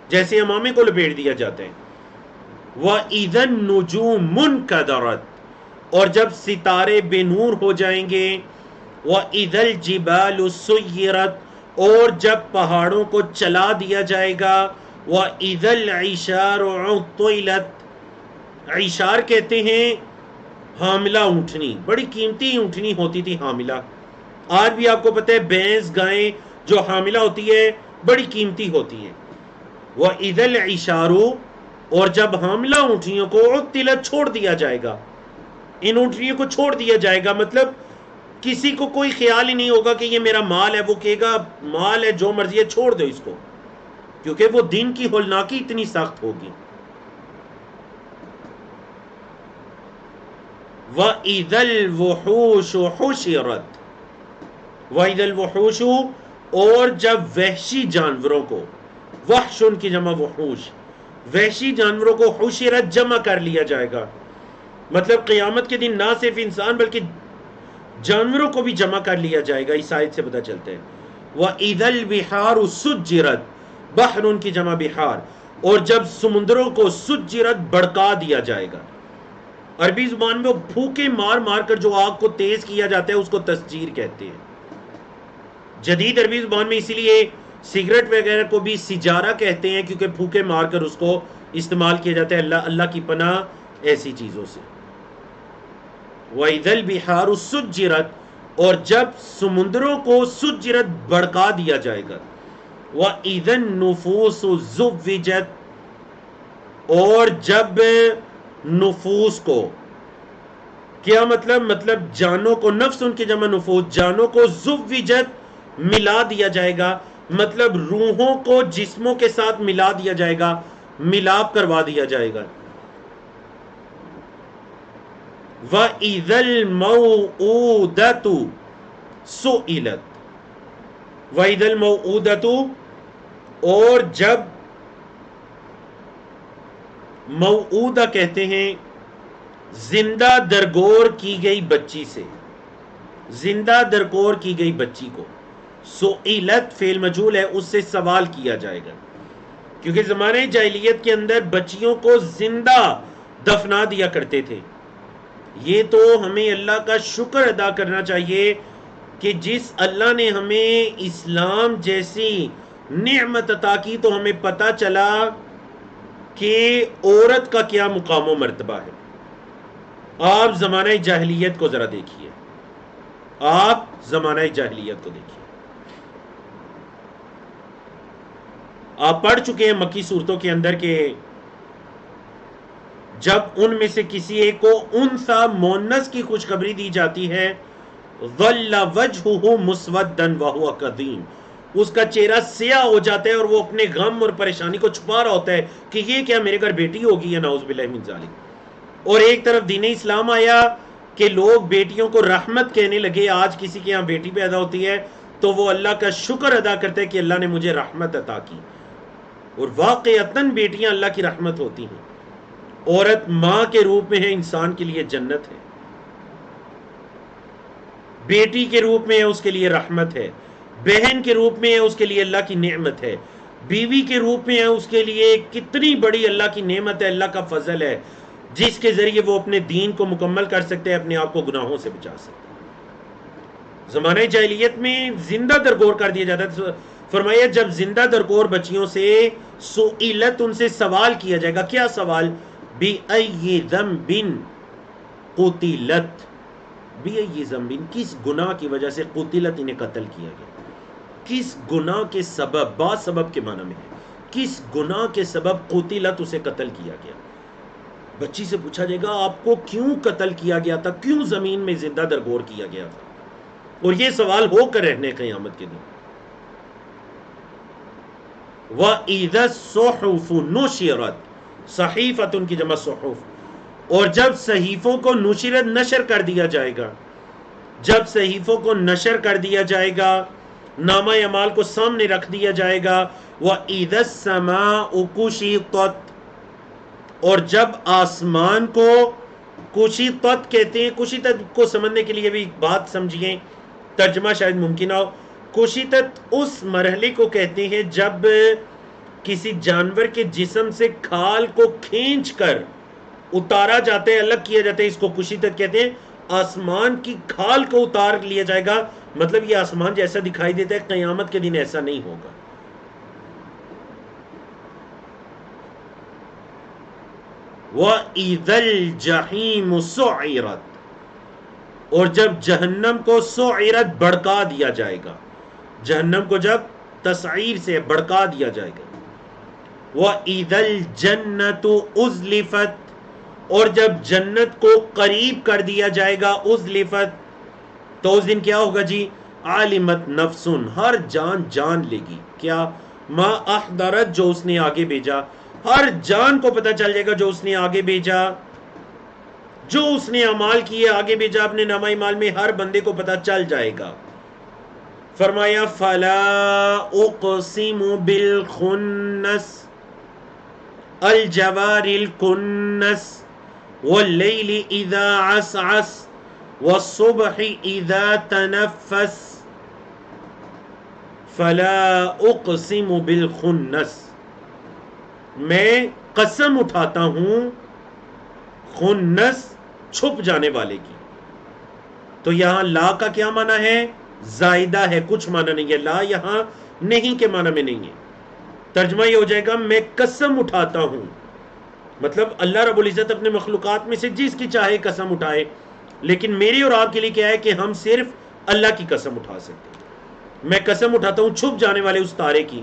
جیسے امامے کو لپیٹ دیا جاتا ہے۔ وَإِذَا النُّجُومُ انْكَدَرَتْ، اور جب ستارے بے نور ہو جائیں گے۔ وَإِذَا الْجِبَالُ سُيِّرَتْ، اور جب پہاڑوں کو چلا دیا جائے گا۔ وَإِذَا الْعِشَارُ عُطِّلَتْ، عشار کہتے ہیں حاملہ اونٹنی، بڑی قیمتی اونٹنی ہوتی تھی حاملہ۔ آج بھی آپ کو پتہ ہے بھینس گائیں جو حاملہ ہوتی ہے بڑی قیمتی ہوتی ہیں۔ وَإِذَا الْعِشَارُ، اور جب حاملہ اونٹنیوں کو عُطِّلَتْ چھوڑ دیا جائے گا، ان اونٹنیوں کو چھوڑ دیا جائے گا، مطلب کسی کو کوئی خیال ہی نہیں ہوگا کہ یہ میرا مال ہے، وہ کہے گا مال ہے جو مرضی ہے چھوڑ دو اس کو، کیونکہ وہ دن کی ہولناکی اتنی سخت ہوگی۔ وَإِذَا الْوُحُوشُ حُشِرَتْ، وَإِذَا الْوُحُوشُ، اور جب وحشی جانوروں کو، وحش ان کی جمع وحوش، وحشی جانوروں کو حشرت جمع کر لیا جائے گا، مطلب قیامت کے دن نہ صرف انسان بلکہ جانوروں کو بھی جمع کر لیا جائے گا۔ اس آیت سے پتہ چلتا ہے۔ وَإِذَا الْبِحَارُ سُجِّرَتْ، بحر ان کی جمع بحار، اور جب سمندروں کو سجرت بڑکا دیا جائے گا۔ عربی زبان میں وہ پھوکے مار مار کر جو آگ کو تیز کیا جاتا ہے اس کو تسجیر کہتے ہیں۔ جدید عربی زبان میں اسی لیے سگریٹ وغیرہ کو بھی سجارہ کہتے ہیں، کیونکہ پھوکے مار کر اس کو استعمال کیا جاتا ہے۔ اللہ کی پناہ ایسی چیزوں سے۔ وَإِذَا الْبِحَارُ سُجِّرَتْ، اور جب سمندروں کو سجرت بڑکا دیا جائے گا۔ وَإِذَا النُّفُوسُ زُوِّجَتْ، اور جب نفوس کو، کیا مطلب جانوں کو، نفس ان کی جمع نفوس، جانوں کو زُوِّجَتْ ملا دیا جائے گا، مطلب روحوں کو جسموں کے ساتھ ملا دیا جائے گا، ملاپ کروا دیا جائے گا۔ وَإِذَا الْمَوْءُودَةُ سُئِلَتْ، وَإِذَا الْمَوْءُودَةُ، اور جب موعودہ کہتے ہیں زندہ درگور کی گئی بچی سے، زندہ درگور کی گئی بچی کو، سئلت فعل مجہول ہے، اس سے سوال کیا جائے گا، کیونکہ زمانے جاہلیت کے اندر بچیوں کو زندہ دفنا دیا کرتے تھے۔ یہ تو ہمیں اللہ کا شکر ادا کرنا چاہیے کہ جس اللہ نے ہمیں اسلام جیسی نعمت عطا کی تو ہمیں پتہ چلا کہ عورت کا کیا مقام و مرتبہ ہے۔ آپ زمانہ جاہلیت کو ذرا دیکھیے، آپ زمانہ جاہلیت کو دیکھیے۔ آپ پڑھ چکے ہیں مکی صورتوں کے اندر کہ جب ان میں سے کسی ایک کو انثى مؤنث کی خوشخبری دی جاتی ہے، ظل وجهه مسودا وهو كظيم، اس کا چہرہ سیاہ ہو جاتا ہے اور وہ اپنے غم اور پریشانی کو چھپا رہا ہوتا ہے کہ یہ کیا میرے گھر بیٹی ہوگی، یا نعوذ باللہ من ذالک۔ اور ایک طرف دین اسلام آیا کہ لوگ بیٹیوں کو رحمت کہنے لگے۔ آج کسی کے یہاں بیٹی پیدا ہوتی ہے تو وہ اللہ کا شکر ادا کرتا ہے کہ اللہ نے مجھے رحمت عطا کی، اور واقعتاً بیٹیاں اللہ کی رحمت ہوتی ہیں۔ عورت ماں کے روپ میں ہے، انسان کے لیے جنت ہے، بیٹی کے روپ میں ہے، اس کے لیے رحمت ہے، بہن کے روپ میں ہے، اس کے لیے اللہ کی نعمت ہے، بیوی کے روپ میں ہے، اس کے لیے کتنی بڑی اللہ کی نعمت ہے، اللہ کا فضل ہے، جس کے ذریعے وہ اپنے دین کو مکمل کر سکتے ہیں، اپنے آپ کو گناہوں سے بچا سکتے ہیں۔ زمانہ جاہلیت میں زندہ درگور کر دیا جاتا ہے۔ فرمایا جب زندہ درگور بچیوں سے سئلت، ان سے سوال کیا جائے گا۔ کیا سوال؟ بِأَيِّ ذَنبٍ قُتِلَتْ، بِأَيِّ ذَنبٍ، کس گناہ کی وجہ سے قتلت، انہیں قتل کیا گیا، کس گناہ کے سبب، با سبب کے معنی میں ہے، کس گناہ کے سبب قتلت اسے قتل کیا گیا. بچی سے پوچھا جائے گا آپ کو کیوں قتل کیا گیا تھا, کیوں زمین میں زندہ درگور کیا گیا تھا, اور یہ سوال ہو کر رہنے قیامت کے دن. وَإِذَا الصُّحُفُ نُشِرَتْ, صحیفۃ کی جمع صحف, اور جب صحیفوں کو نشرت نشر کر دیا جائے گا, جب صحیفوں کو نشر کر دیا جائے گا, نامہ اعمال کو سامنے رکھ دیا جائے گا. وَإِذَا السَّمَاءُ كُشِطَتْ, اور جب آسمان کو کشیطت کہتے ہیں. کشیطت کو سمجھنے کے لیے بھی بات سمجھیے, ترجمہ شاید ممکن ہو. کشیطت اس مرحلے کو کہتے ہیں جب کسی جانور کے جسم سے کھال کو کھینچ کر اتارا جاتا ہے, الگ کیا جاتا ہے, اس کو کشیطت کہتے ہیں. آسمان کی کھال کو اتار لیا جائے گا, مطلب یہ آسمان جیسا دکھائی دیتا ہے, قیامت کے دن ایسا نہیں ہوگا. وَإِذَا الْجَحِيمُ سُعِّرَتْ, اور جب جہنم کو سعرت بڑکا دیا جائے گا, جہنم کو جب تسعیر سے بڑکا دیا جائے گا. وَإِذَا الْجَنَّةُ أُزْلِفَتْ, اور جب جنت کو قریب کر دیا جائے گا. ازلفت, تو اس دن کیا ہوگا جی؟ عالمت نفسن, ہر جان جان لے گی کیا؟ ما احضرت, جو اس نے آگے بھیجا. ہر جان کو پتہ چل جائے گا جو اس نے آگے بھیجا, جو اس نے اعمال کیے آگے بھیجا اپنے نامہ اعمال میں, ہر بندے کو پتہ چل جائے گا. فرمایا فلا اقسم بالخنس الجوار الکنس واللیل اذا عسعس والصبح اذا تنفس. فلا اقسم بالخنس, میں قسم اٹھاتا ہوں خنس, چھپ جانے والے کی. تو یہاں لا کا کیا معنی ہے؟ زائدہ ہے, کچھ معنی نہیں ہے. لا یہاں نہیں کے معنی میں نہیں ہے. ترجمہ یہ ہو جائے گا میں قسم اٹھاتا ہوں, مطلب اللہ رب العزت اپنے مخلوقات میں سے جس کی چاہے قسم اٹھائے, لیکن میری اور آپ کے لیے کیا ہے کہ ہم صرف اللہ کی قسم اٹھا سکتے ہیں. میں قسم اٹھاتا ہوں چھپ جانے والے اس تارے کی.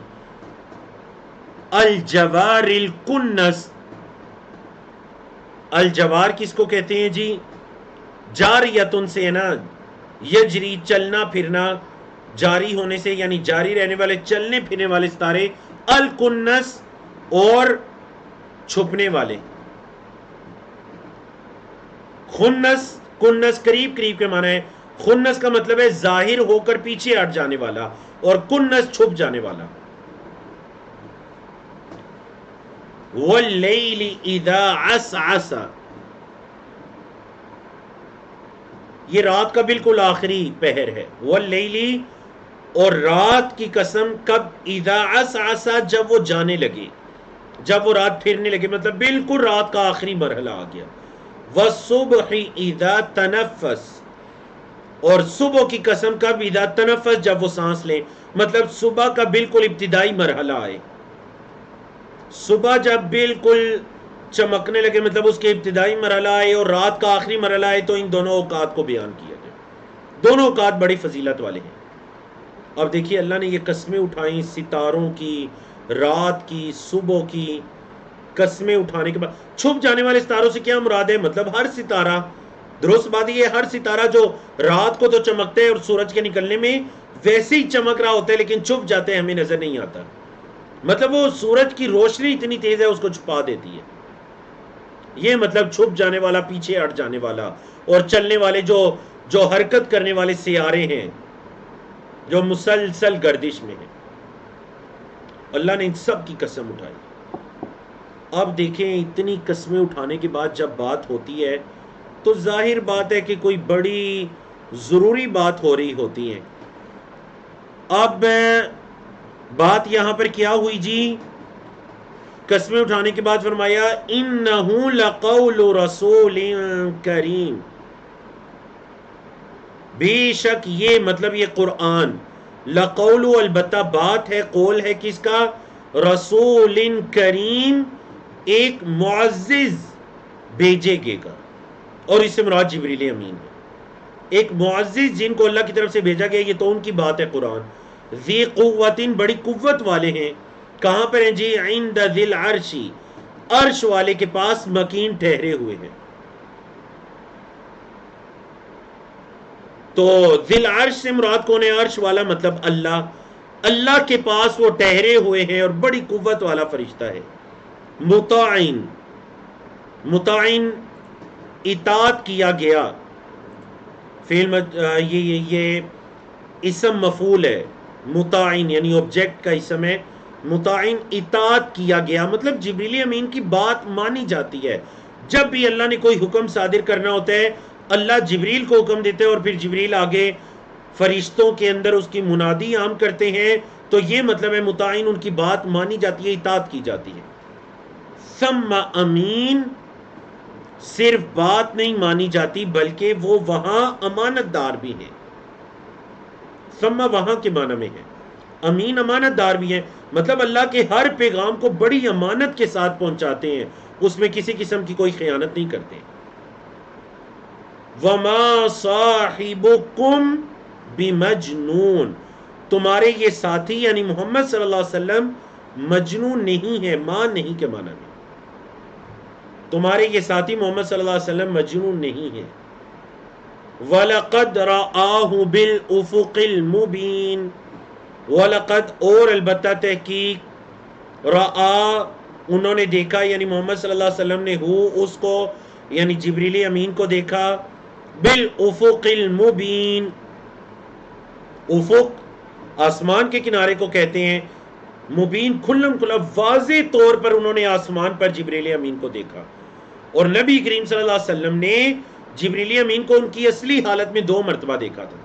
الجوار الکنس, الجوار کس کو کہتے ہیں جی؟ جاریتن سے ہے نا, یجری چلنا پھرنا, جاری ہونے سے یعنی جاری رہنے والے, چلنے پھرنے والے ستارے. الکنس, اور چھپنے والے. خنس, کنس قریب قریب کے معنی ہے. خنس کا مطلب ہے ظاہر ہو کر پیچھے ہٹ جانے والا, اور کنس چھپ جانے والا. واللیل اذا عسعس, یہ رات کا بالکل آخری پہر ہے. واللیل, اور رات کی قسم کب؟ اذا عسعس, جب وہ جانے لگے, جب وہ رات پھرنے لگے, مطلب بالکل رات کا آخری مرحلہ آ گیا. والصبح اذا تنفس, اور صبح کی قسم کب؟ اذا تنفس, جب وہ سانس لیں, مطلب صبح کا بالکل ابتدائی مرحلہ آئے. صبح جب بالکل چمکنے لگے, مطلب اس کے ابتدائی مرحلہ آئے, اور رات کا آخری مرحلہ آئے, تو ان دونوں اوقات کو بیان کیا گیا. دونوں اوقات بڑی فضیلت والے ہیں. اب دیکھیے اللہ نے یہ قسمیں اٹھائیں ستاروں کی, رات کی, صبح کی. قسمیں اٹھانے کے بعد چھپ جانے والے ستاروں سے کیا مراد ہے؟ مطلب ہر ستارہ, درست بات یہ, ہر ستارہ جو رات کو تو چمکتے ہیں اور سورج کے نکلنے میں ویسے ہی چمک رہا ہوتا ہے, لیکن چھپ جاتے ہیں, ہمیں نظر نہیں آتا. مطلب وہ سورج کی روشنی اتنی تیز ہے اس کو چھپا دیتی ہے. یہ مطلب چھپ جانے والا, پیچھے ہٹ جانے والا, اور چلنے والے جو حرکت کرنے والے سیارے ہیں جو مسلسل گردش میں ہیں. اللہ نے ان سب کی قسم اٹھائی. اب دیکھیں اتنی قسمیں اٹھانے کے بعد جب بات ہوتی ہے تو ظاہر بات ہے کہ کوئی بڑی ضروری بات ہو رہی ہوتی ہے. اب بات یہاں پر کیا ہوئی جی؟ قسمیں اٹھانے کے بعد فرمایا انہو لقول رسول کریم, بے شک یہ, مطلب یہ قرآن, لقول البتہ بات ہے, قول ہے کس کا؟ رسول کریم, ایک معزز بھیجے گے گا, اور اس سے مراد جبریل امین ہے. ایک معزز جن کو اللہ کی طرف سے بھیجا گیا, یہ تو ان کی بات ہے قرآن. ذی قوت, بڑی قوت والے ہیں, کہاں پر ہیں جی؟ عند ذی العرش، عرش والے کے پاس مکین ٹھہرے ہوئے ہیں. تو ذی العرش سے مراد کون ہے؟ عرش والا مطلب اللہ. اللہ کے پاس وہ ٹھہرے ہوئے ہیں اور بڑی قوت والا فرشتہ ہے. مطاعن، مطاعن اطاعت کیا گیا. یہ اسم مفعول ہے. مطاعن یعنی آبجیکٹ کا اسم ہے. مطاعن اطاعت کیا گیا مطلب جبریل امین کی بات مانی جاتی ہے. جب بھی اللہ نے کوئی حکم صادر کرنا ہوتا ہے، اللہ جبریل کو حکم دیتے ہیں اور پھر جبریل آگے فرشتوں کے اندر اس کی منادی عام کرتے ہیں. تو یہ مطلب ہے مطاعن، ان کی بات مانی جاتی ہے، اطاعت کی جاتی ہے. ثم امین، صرف بات نہیں مانی جاتی بلکہ وہ وہاں امانت دار بھی ہیں. ثم وہاں کے معنی میں ہے، امین امانت دار بھی ہیں. مطلب اللہ کے ہر پیغام کو بڑی امانت کے ساتھ پہنچاتے ہیں، اس میں کسی قسم کی کوئی خیانت نہیں کرتے. وما صاحبکم بمجنون، تمہارے یہ ساتھی یعنی محمد صلی اللہ علیہ وسلم مجنون نہیں ہے. ماں نہیں کے معنی میں، تمہارے یہ ساتھی محمد صلی اللہ علیہ وسلم مجنون نہیں ہے. وَلَقَدْ رَآهُ بِالْأُفُقِ الْمُبِينِ، وَلَقَدْ اور البتہ تحقیق، رَآ انہوں نے دیکھا یعنی محمد صلی اللہ علیہ وسلم نے اس کو یعنی جبریل امین کو دیکھا. بالافق المبین، افق آسمان کے کنارے کو کہتے ہیں. مبین کھلم کھلا واضح طور پر انہوں نے آسمان پر جبریل امین کو دیکھا. اور نبی کریم صلی اللہ علیہ وسلم نے جبریل امین کو ان کی اصلی حالت میں 2 مرتبہ دیکھا تھا.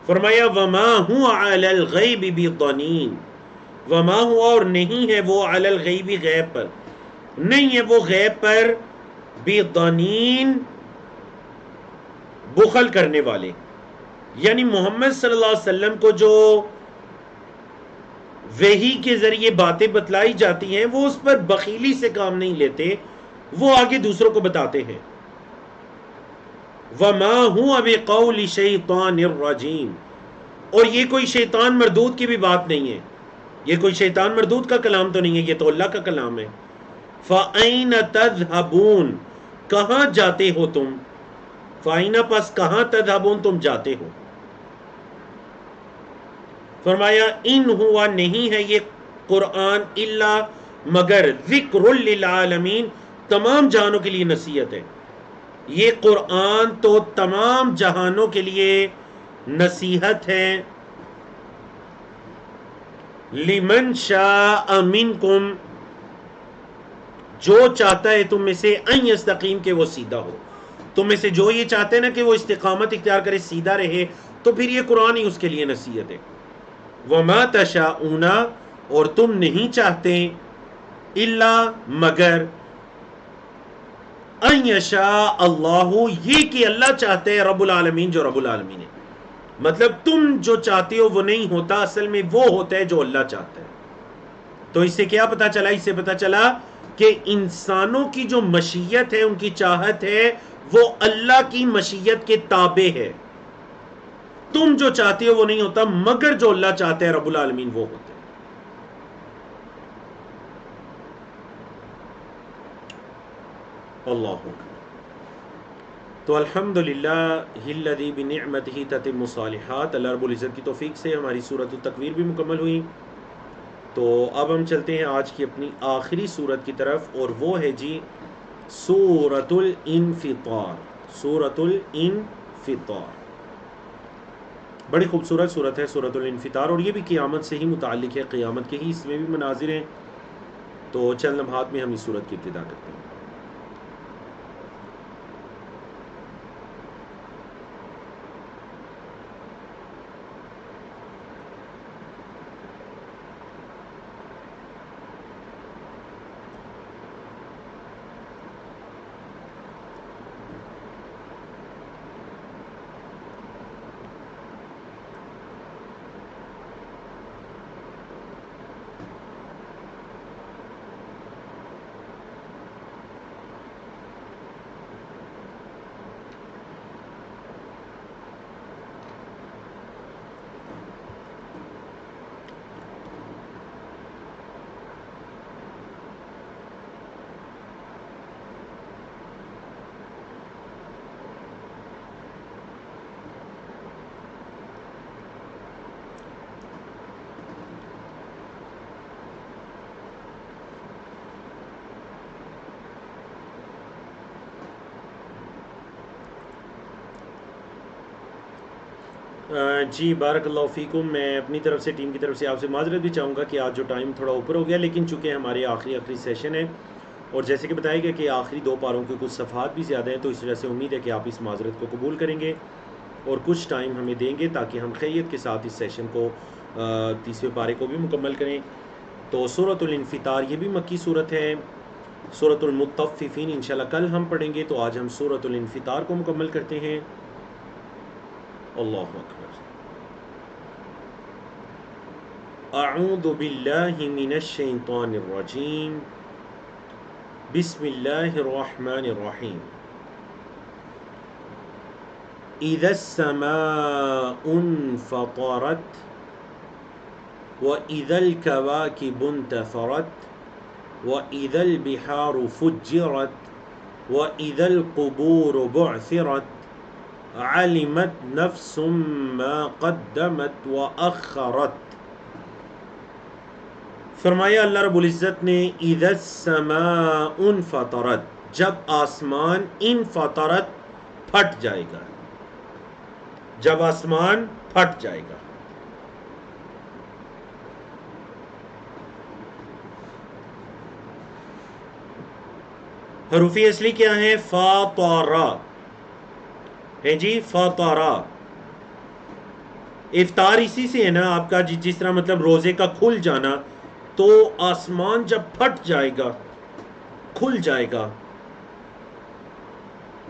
فرمایا وما هو علی الغیب بضنین، وما ہوا اور نہیں ہے وہ علی الغیب غیب پر، نہیں ہے وہ غیب پر بضنین بخل کرنے والے. یعنی محمد صلی اللہ علیہ وسلم کو جو وحی کے ذریعے باتیں بتلائی جاتی ہیں وہ اس پر بخیلی سے کام نہیں لیتے، وہ آگے دوسروں کو بتاتے ہیں. وما هو بقول شیطان الرجیم، اور یہ کوئی شیطان مردود کی بھی بات نہیں ہے، یہ کوئی شیطان مردود کا کلام تو نہیں ہے، یہ تو اللہ کا کلام ہے. فَأَيْنَ تَذْهَبُونَ، کہاں جاتے ہو تم؟ فَأَيْنَ پس کہاں تَذْهَبُونَ تم جاتے ہو. فرمایا ان ہوا نہیں ہے یہ قرآن الا مگر ذکر للعالمین، تمام جہانوں کے لیے نصیحت ہے. یہ قرآن تو تمام جہانوں کے لیے نصیحت ہے. لمن شاء منکم، جو چاہتا ہے تم میں سے، ان یستقیم کہ وہ سیدھا ہو. تم میں سے جو یہ چاہتے ہیں نا کہ وہ استقامت اختیار کرے، سیدھا رہے، تو پھر یہ قرآن ہی اس کے لیے نصیحت ہے. وما تشاءون، اور تم نہیں چاہتے، الا مگر، ان یشاء اللہ، یہ کہ اللہ چاہتے ہیں، رب العالمین جو رب العالمین ہے. مطلب تم جو چاہتے ہو وہ نہیں ہوتا، اصل میں وہ ہوتا ہے جو اللہ چاہتا ہے. تو اس سے کیا پتا چلا؟ اس سے پتا چلا کہ انسانوں کی جو مشیت ہے، ان کی چاہت ہے، وہ اللہ کی مشیت کے تابع ہے. تم جو چاہتے ہو وہ نہیں ہوتا مگر جو اللہ چاہتا ہے رب العالمین وہ ہوتا ہے. اللہ اکبر. تو الحمدللہ الذی بنعمتہ تتم الصالحات، اللہ رب العزت کی توفیق سے ہماری سورۃ التکویر بھی مکمل ہوئی. تو اب ہم چلتے ہیں آج کی اپنی آخری سورت کی طرف، اور وہ ہے جی سورۃ الانفطار. سورۃ الانفطار بڑی خوبصورت سورت ہے سورۃ الانفطار، اور یہ بھی قیامت سے ہی متعلق ہے، قیامت کے ہی اس میں بھی مناظر ہیں. تو چند لمحات میں ہم اس سورت کی ابتدا کرتے ہیں. جی بارک اللہ فیکم. میں اپنی طرف سے ٹیم کی طرف سے آپ سے معذرت بھی چاہوں گا کہ آج جو ٹائم تھوڑا اوپر ہو گیا، لیکن چونکہ ہمارے آخری سیشن ہے اور جیسے کہ بتایا گیا کہ آخری 2 پاروں کے کچھ صفحات بھی زیادہ ہیں، تو اس وجہ سے امید ہے کہ آپ اس معذرت کو قبول کریں گے اور کچھ ٹائم ہمیں دیں گے تاکہ ہم خیریت کے ساتھ اس سیشن کو 30ویں پارے کو بھی مکمل کریں. تو سورۃ الانفطار یہ بھی مکی صورت ہے. سورۃ المطففین انشاءاللہ کل ہم پڑھیں گے، تو آج ہم سورۃ الانفطار کو مکمل کرتے ہیں. اللہ اکبر. اعوذ باللہ من الشیطان الرجیم. بسم اللہ الرحمن الرحیم. اذا السماء انفطرت واذا الكواكب انتثرت واذا البحار فجرت واذا القبور بعثرت علمت نفس ما قدمت واخرت. فرمایا اللہ رب العزت نے اذا السماء انفطرت، جب آسمان انفطرت پھٹ جائے گا، جب آسمان پھٹ جائے گا. حروف اصلی کیا ہیں؟ فاطرہ ہے جی، فاطرہ. افطار اسی سے ہے نا آپ کا، جس طرح مطلب روزے کا کھل جانا، تو آسمان جب پھٹ جائے گا، کھل جائے گا.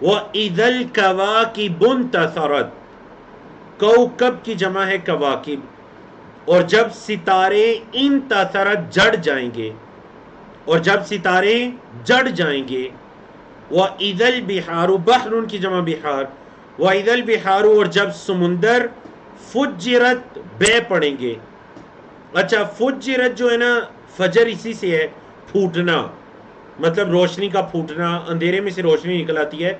وَإِذَا الْكَوَاكِبُ انتَثَرَتْ، کوکب کی جمع ہے کواکب، اور جب ستارے انتثرت جڑ جائیں گے، اور جب ستارے جڑ جائیں گے. وَإِذَا الْبِحَارُ، بحر ان کی جمع بحار. وَإِذَا الْبِحَارُ، اور جب سمندر فجرت بہ پڑیں گے. اچھا فجرت جو ہے نا، فجر اسی سے ہے، پھوٹنا، مطلب روشنی کا پھوٹنا، اندھیرے میں سے روشنی نکل آتی ہے.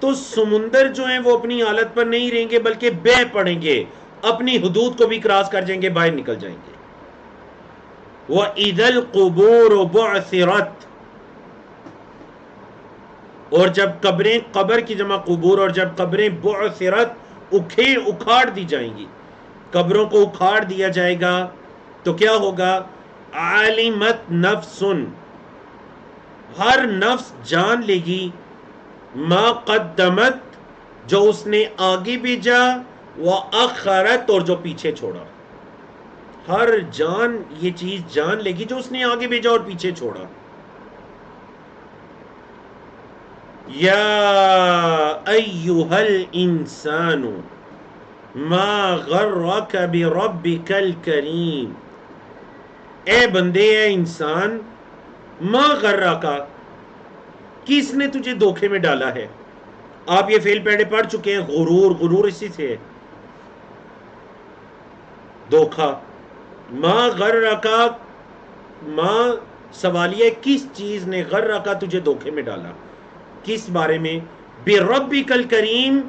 تو سمندر جو ہیں وہ اپنی حالت پر نہیں رہیں گے بلکہ بہ پڑیں گے، اپنی حدود کو بھی کراس کر جائیں گے، باہر نکل جائیں گے. وَإِذَا الْقُبُورُ بُعْثِرَتْ، اور جب قبریں، قبر کی جمع قبور، اور جب قبریں بعثرت اکھاڑ دی جائیں گی، قبروں کو اکھاڑ دیا جائے گا، تو کیا ہوگا؟ عالمت نفس، ہر نفس جان لے گی، ما قدمت، جو اس نے آگے بھیجا، وَأَخَّرَتْ، اور جو پیچھے چھوڑا. ہر جان یہ چیز جان لے گی جو اس نے آگے بھیجا اور پیچھے چھوڑا. یا ایہا الانسان ما غرک بربک الکریم، اے بندے، اے انسان، ما غرک، کس نے تجھے دھوکے میں ڈالا ہے؟ آپ یہ فعل پہلے پڑھ چکے ہیں، غرور، غرور اسی سے ہے، دھوکا. ما غرک، ما سوالیہ، کس چیز نے، غرک تجھے دھوکے میں ڈالا، کس بارے میں؟ بربک الکریم،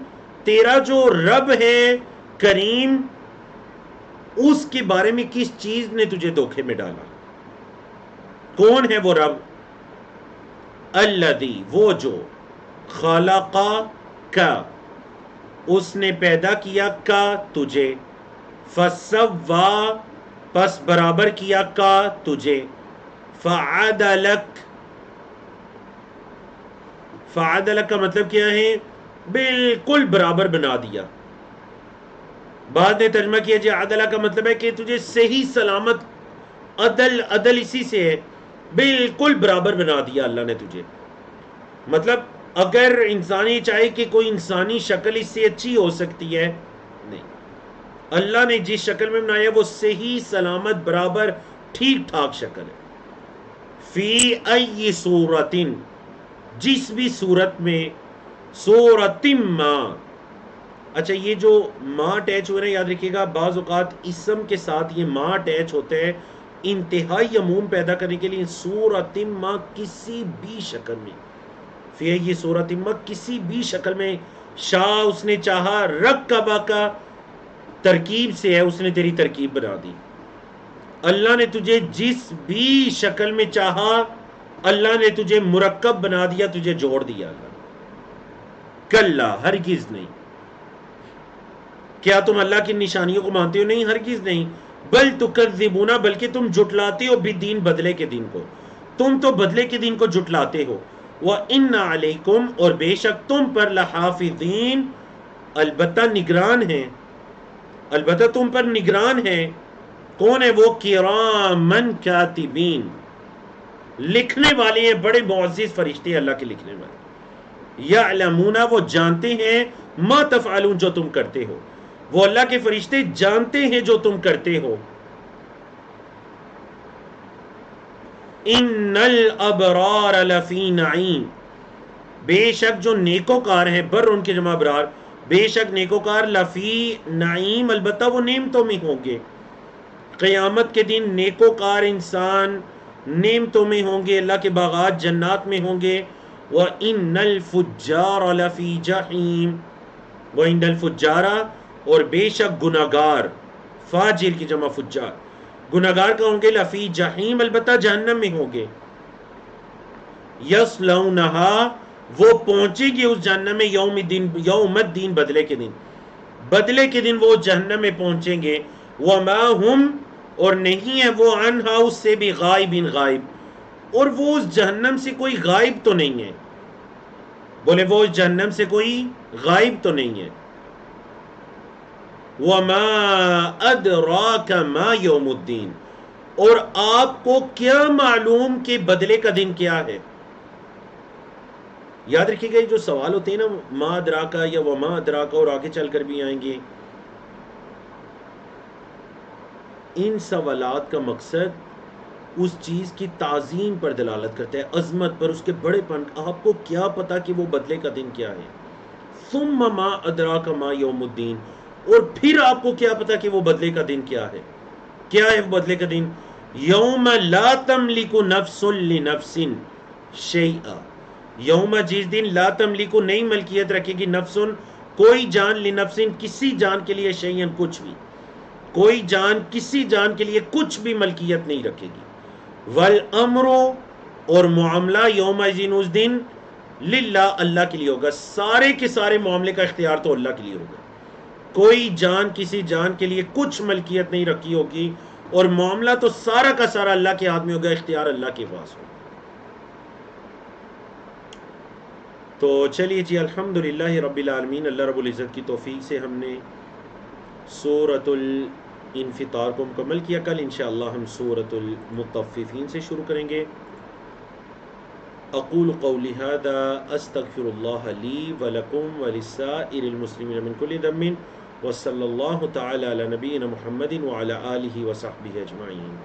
تیرا جو رب ہے کریم، اس کے بارے میں کس چیز نے تجھے دھوکے میں ڈالا؟ کون ہے وہ رب؟ الذی، وہ جو، خلق کا، اس نے پیدا کیا، کا تجھے، فسوا، پس برابر کیا، کا تجھے، فعدلک، فعدلک کا مطلب کیا ہے؟ بالکل برابر بنا دیا. بعد نے ترجمہ کیا جی عدلہ کا مطلب ہے کہ تجھے صحیح سلامت، عدل، عدل اسی سے ہے، بالکل برابر بنا دیا اللہ نے تجھے. مطلب اگر انسان یہ چاہے کہ کوئی انسانی شکل اس سے اچھی ہو سکتی ہے، نہیں، اللہ نے جس شکل میں بنایا وہ صحیح سلامت برابر ٹھیک ٹھاک شکل ہے. فی ای صورت، جس بھی صورت میں، صورت ما. اچھا یہ جو ما اٹیچ ہو رہے ہیں یاد رکھیے گا، بعض اوقات اسم کے ساتھ یہ ما اٹیچ ہوتے ہیں انتہائی عموم پیدا کرنے کے لیے. صورت ما، کسی بھی شکل میں، فی یہ صورت ما، کسی بھی شکل میں. شاہ اس نے چاہا، رکبہ کا ترکیب سے ہے، اس نے تیری ترکیب بنا دی. اللہ نے تجھے جس بھی شکل میں چاہا، اللہ نے تجھے مرکب بنا دیا، تجھے جوڑ دیا. اللہ کلا، ہرگز نہیں. کیا تم اللہ کی نشانیوں کو مانتے ہو؟ نہیں، ہرگز نہیں. بل تکذبون، بلکہ تم جھٹلاتے ہو بدین، بدلے کے دن کو. تم تو بدلے کے دن کو جھٹلاتے ہو. وَإِنَّ عَلَيْكُمْ، اور بے شک تم پر لحافظین، البتہ نگران ہیں، البتہ تم پر نگران ہیں. کون ہے وہ؟ کرامن کاتبین، لکھنے والے ہیں، بڑے معزز فرشتے ہیں اللہ کے لکھنے والے. یعلمون، وہ جانتے ہیں، ما تفعلون، جو تم کرتے ہو. وہ اللہ کے فرشتے جانتے ہیں جو تم کرتے ہو. ان الابرار لفی نعیم، بے شک جو نیکوکار ہیں، بر ان کے جمع ابرار، بے شک نیکوکار، لفی نعیم، البتہ وہ نعمتوں میں ہوں گے. قیامت کے دن نیکوکار انسان نعمتوں میں ہوں گے، اللہ کے باغات جنات میں ہوں گے. وَإِنَّ الْفُجَّارَ لَفِي جَحِيمٍ، وَإِنَّ الْفُجَّارَ، اور بے شک گناہگار، فاجر کی جمع فجار، گناہگار کا ہوں گے، لفی جہیم، البتہ جہنم میں ہوں گے. یصلونہا، وہ پہنچے گی اس جہنم میں، یوم الدین، بدلے کے دن، بدلے کے دن وہ جہنم میں پہنچیں گے. وما ہم، اور نہیں ہے وہ، عنہا، اس سے بھی، غائبین، غائب، اور وہ اس جہنم سے کوئی غائب تو نہیں ہے. بولے وہ اس جہنم سے کوئی غائب تو نہیں ہے. وما ادراک ما یوم الدین، اور آپ کو کیا معلوم کہ بدلے کا دن کیا ہے. یاد رکھیے گا جو سوال ہوتے ہیں نا، ما ادراکا یا وما ادراکا، اور آگے چل کر بھی آئیں گے، ان سوالات کا مقصد اس چیز کی تعظیم پر دلالت کرتا ہے، عظمت پر، اس کے بڑے پن. آپ کو کیا پتا کہ وہ بدلے کا دن کیا ہے. ثم ما ادراک ما یوم الدین، اور پھر آپ کو کیا پتا کہ وہ بدلے کا دن کیا ہے. کیا ہے وہ بدلے کا دن؟ یوم لا تملک نفس لنفس شیئا، یوم، جس دن، لا تملک، نہیں ملکیت رکھے گی، نفس، کوئی جان، لنفس، کسی جان کے لیے، شیئا، کچھ بھی، کوئی جان کسی جان کے لیے کچھ بھی ملکیت نہیں رکھے گی. والامر، اور معاملہ، یوم دن، اس دن، للہ، اللہ کے لیے ہوگا. سارے کے سارے معاملے کا اختیار تو اللہ کے لیے ہوگا. کوئی جان کسی جان کے لیے کچھ ملکیت نہیں رکھی ہوگی، اور معاملہ تو سارا کا سارا اللہ کے ہاتھ میں ہوگا، اختیار اللہ کے پاس ہوگا. تو چلیے جی، الحمدللہ رب العالمین، اللہ رب العزت کی توفیق سے ہم نے سورۃ الانفطار کو مکمل کیا. کل انشاءاللہ ہم سورۃ المطففین سے شروع کریں گے. اقول قولی ھذا استغفر اللہ لی ولکم ولسائر المسلمین من کل ذنب، وصلی اللہ تعالی علی نبینا محمد وعلی آلہ وصحبہ اجمعین.